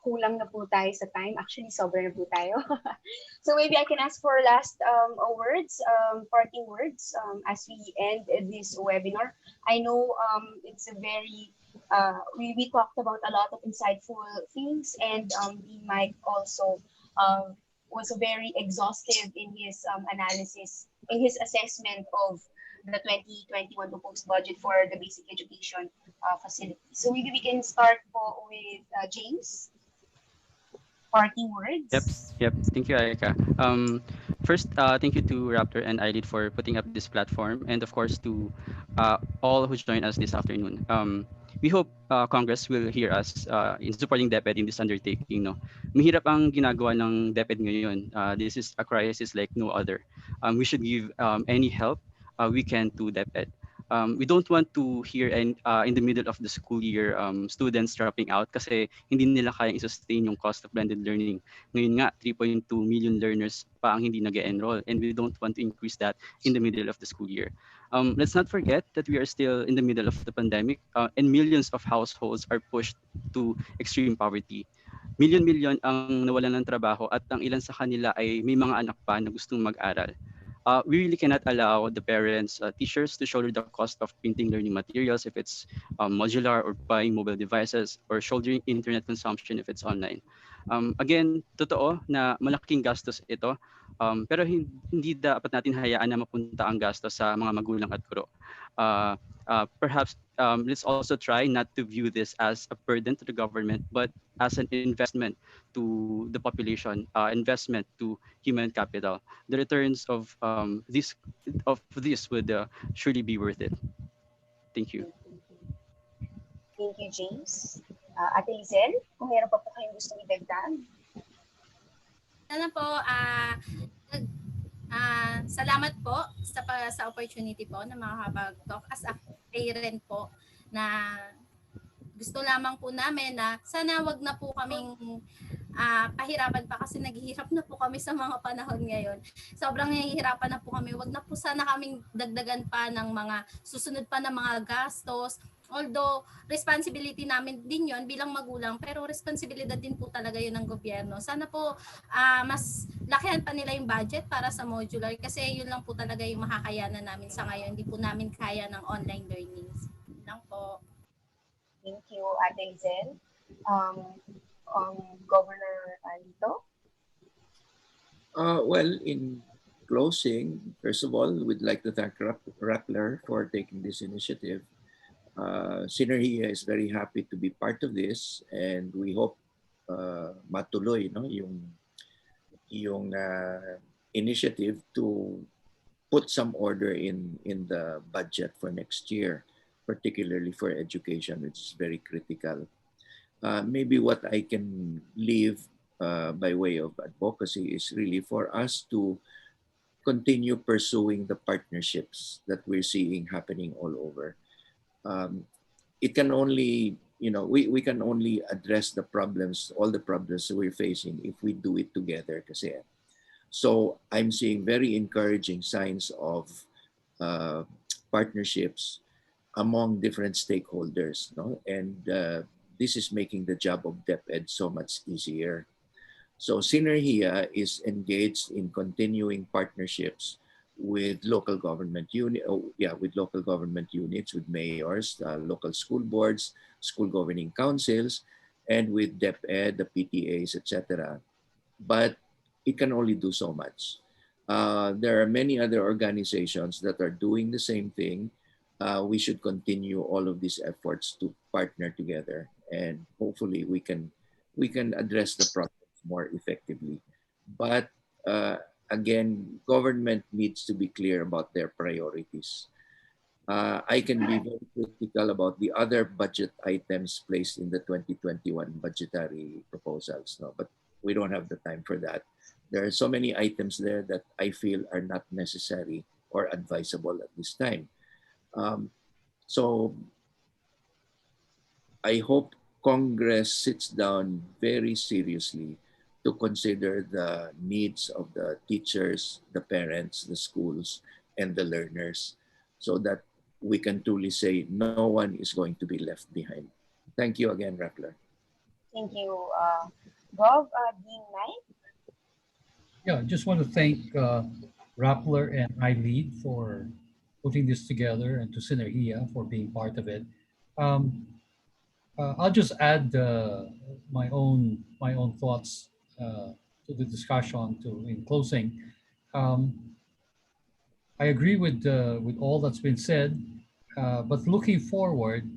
kulang na po tayo sa time. Actually, sobra na po tayo. So maybe I can ask for last words, parting words as we end this webinar. I know it's a very, we talked about a lot of insightful things, and Mike also was very exhaustive in his analysis, in his assessment of the 2021 proposed budget for the basic education facility. So maybe we can start with James. Parting words. Yep. Thank you, Aika. First, thank you to Rappler and iLead for putting up this platform, and of course to all who joined us this afternoon. We hope Congress will hear us in supporting DepEd in this undertaking. No, mahirap ang ginagawa ng DepEd ngayon. This is a crisis like no other. We should give any help we can to DepEd. We don't want to hear in the middle of the school year students dropping out kasi hindi nila kayang i-sustain yung cost of blended learning. Ngayon nga, 3.2 million learners pa ang hindi nag-enroll, and we don't want to increase that in the middle of the school year. Let's not forget that we are still in the middle of the pandemic and millions of households are pushed to extreme poverty. Milyon ang nawalan ng trabaho at ang ilan sa kanila ay may mga anak pa na gustong mag-aral. We really cannot allow the parents, teachers to shoulder the cost of printing learning materials if it's modular, or buying mobile devices, or shouldering internet consumption if it's online. Again, totoo na malaking gastos ito, pero hindi dapat natin hayaan na mapunta ang gastos sa mga magulang at guro. Perhaps let's also try not to view this as a burden to the government, but as an investment to the population, investment to human capital. The returns of this would surely be worth it. Thank you. Thank you, James. Ate Liezl, kung meron pa po kayong gusto idagdag. Ano po, Salamat po sa opportunity po na makakapag-talk as a parent po na gusto lamang po namin na sana wag na po kaming pahirapan pa kasi naghihirap na po kami sa mga panahon ngayon. Sobrang nahihirapan na po kami. Wag na po sana kaming dagdagan pa ng mga susunod pa na mga gastos. Although, responsibility namin din yon bilang magulang, pero responsibilidad din po talaga yun ng gobyerno. Sana po mas lakihan pa nila yung budget para sa modular kasi yun lang po talaga yung makakayanan namin sa ngayon. Hindi po namin kaya ng online learnings. Yun lang po. Thank you, Ate Liezl. Governor Lito? Well, in closing, first of all, we'd like to thank Rappler for taking this initiative. Synergeia is very happy to be part of this, and we hope matuloy yung initiative to put some order in the budget for next year, particularly for education, which is very critical. Maybe what I can leave by way of advocacy is really for us to continue pursuing the partnerships that we're seeing happening all over. It can only, we can only address the problems, all the problems we're facing if we do it together. So I'm seeing very encouraging signs of partnerships among different stakeholders, and this is making the job of DepEd so much easier. So Synergeia is engaged in continuing partnerships with local government units, with mayors, local school boards, school governing councils, and with DepEd, the PTAs, etc. But it can only do so much. There are many other organizations that are doing the same thing. We should continue all of these efforts to partner together, and hopefully we can address the problems more effectively. But again, government needs to be clear about their priorities. I can be very critical about the other budget items placed in the 2021 budgetary proposals, but we don't have the time for that. There are so many items there that I feel are not necessary or advisable at this time. So I hope Congress sits down very seriously to consider the needs of the teachers, the parents, the schools, and the learners, so that we can truly say no one is going to be left behind. Thank you again, Rappler. Thank you, Gov. Dean Knight? Yeah, I just want to thank Rappler and iLead for putting this together, and to Synergeia for being part of it. I'll just add my own thoughts to the discussion. In closing, I agree with all that's been said, but looking forward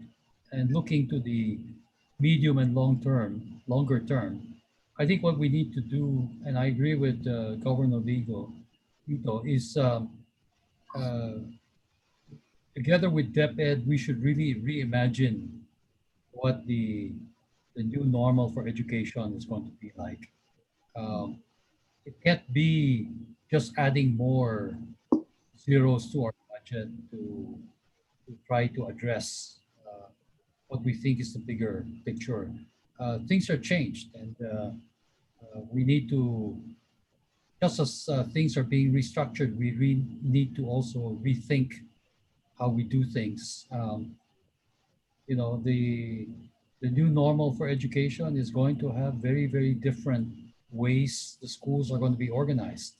and looking to the medium and longer term, I think what we need to do, and I agree with Governor Lito, is together with DepEd, we should really reimagine what the new normal for education is going to be like. It can't be just adding more zeros to our budget to try to address what we think is the bigger picture. Things are changed, and we need to, just as things are being restructured, we need to also rethink how we do things. The new normal for education is going to have very, very different ways the schools are going to be organized.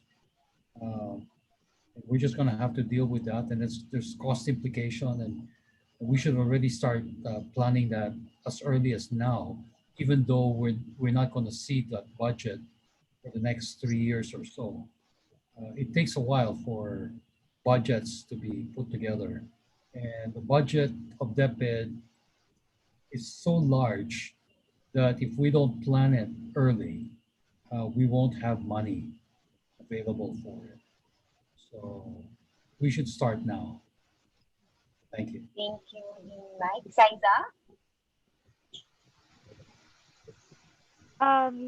We're just going to have to deal with that, and there's cost implication, and we should already start planning that as early as now, even though we're not going to see that budget for the next 3 years or so. It takes a while for budgets to be put together, and the budget of DepEd is so large that if we don't plan it early, we won't have money available for it. So we should start now. Thank you. Thank you, Dean Knight. Zy-za?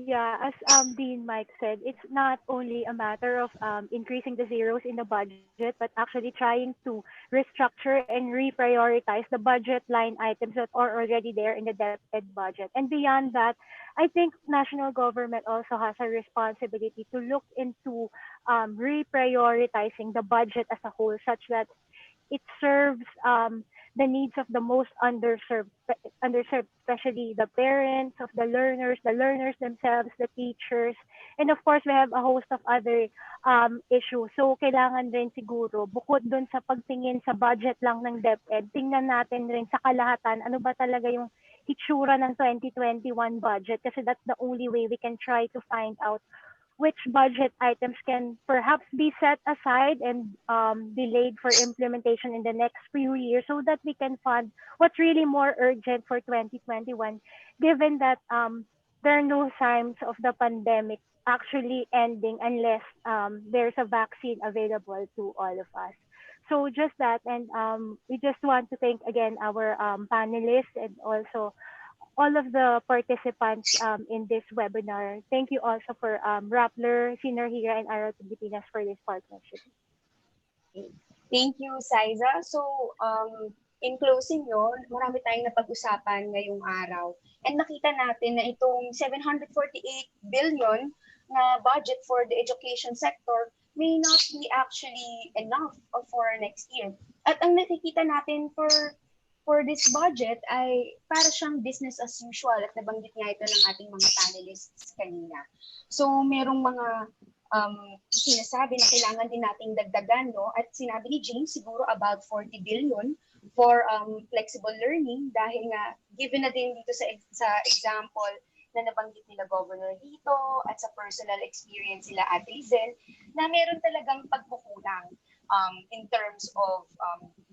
Yeah, as Dean Mike said, it's not only a matter of increasing the zeros in the budget, but actually trying to restructure and reprioritize the budget line items that are already there in the DepEd budget. And beyond that, I think national government also has a responsibility to look into reprioritizing the budget as a whole, such that it serves the needs of the most underserved, especially the parents of the learners themselves, the teachers, and of course we have a host of other issues. So kailangan rin siguro bukod dun sa pagtingin sa budget lang ng DepEd, tingnan natin rin sa kalahatan ano ba talaga yung itsura ng 2021 budget, kasi that's the only way we can try to find out which budget items can perhaps be set aside and delayed for implementation in the next few years, so that we can fund what's really more urgent for 2021, given that there are no signs of the pandemic actually ending unless there's a vaccine available to all of us. So just that, and we just want to thank again our panelists and also all of the participants in this webinar. Thank you also for Rappler, Synergeia, and Aral Pilipinas for this partnership. Thank you, Zy-za. So, in closing yun, marami tayong napag-usapan ngayong araw. And nakita natin na itong 748 billion na budget for the education sector may not be actually enough for next year. At ang nakikita natin for this budget ay para siyang business as usual, at nabanggit nga ito ng ating mga panelists kanina. So merong mga sinasabi na kailangan din nating dagdagan, no? At sinabi ni James siguro about 40 billion for flexible learning, dahil nga given na din dito sa example na nabanggit nila Governor dito at sa personal experience nila at Liezl, na meron talagang pagkukulang in terms of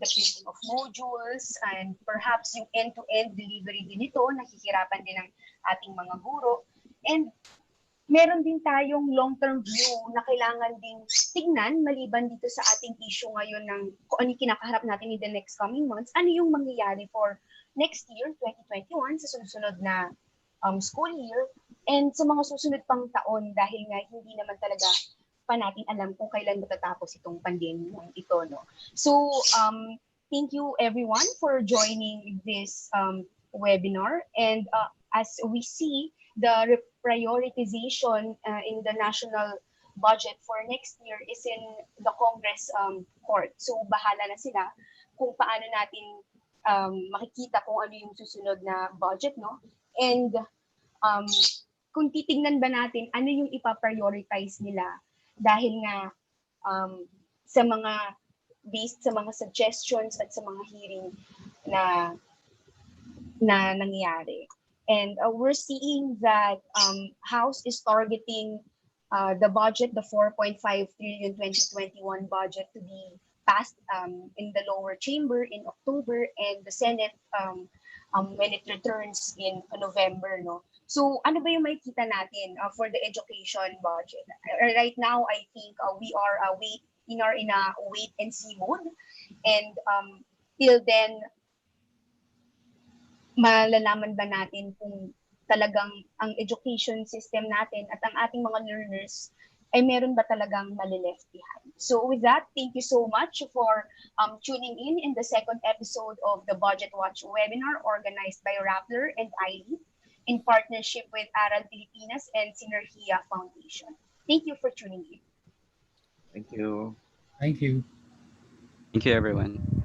the printing of modules, and perhaps yung end-to-end delivery din ito, nakikirapan din ang ating mga guro. And meron din tayong long-term view na kailangan din tignan maliban dito sa ating issue ngayon ng kung ano yung kinakaharap natin in the next coming months, ano yung mangyayari for next year, 2021, sa susunod na school year, and sa mga susunod pang taon, dahil nga hindi naman talaga pa natin alam kung kailan matatapos itong pandemya ito, no? So, thank you everyone for joining this webinar. And as we see, the prioritization in the national budget for next year is in the Congress court. So, bahala na sila kung paano natin makikita kung ano yung susunod na budget, no? And kung titingnan ba natin ano yung ipa-prioritize nila, dahil nga based sa mga suggestions at sa mga hearing na nangyari. And we're seeing that House is targeting the budget, the 4.5 trillion 2021 budget, to be passed in the lower chamber in October, and the Senate when it returns in November, no? So ano ba yung makikita natin for the education budget? Right now, I think we are in a wait and see mode, and till then, malalaman ba natin kung talagang ang education system natin at ang ating mga learners ay meron ba talagang mali-left behind? So with that, thank you so much for tuning in the second episode of the Budget Watch webinar organized by Rappler and iLead in partnership with Aral Pilipinas and Synergeia Foundation. Thank you for tuning in. Thank you. Thank you. Thank you, everyone.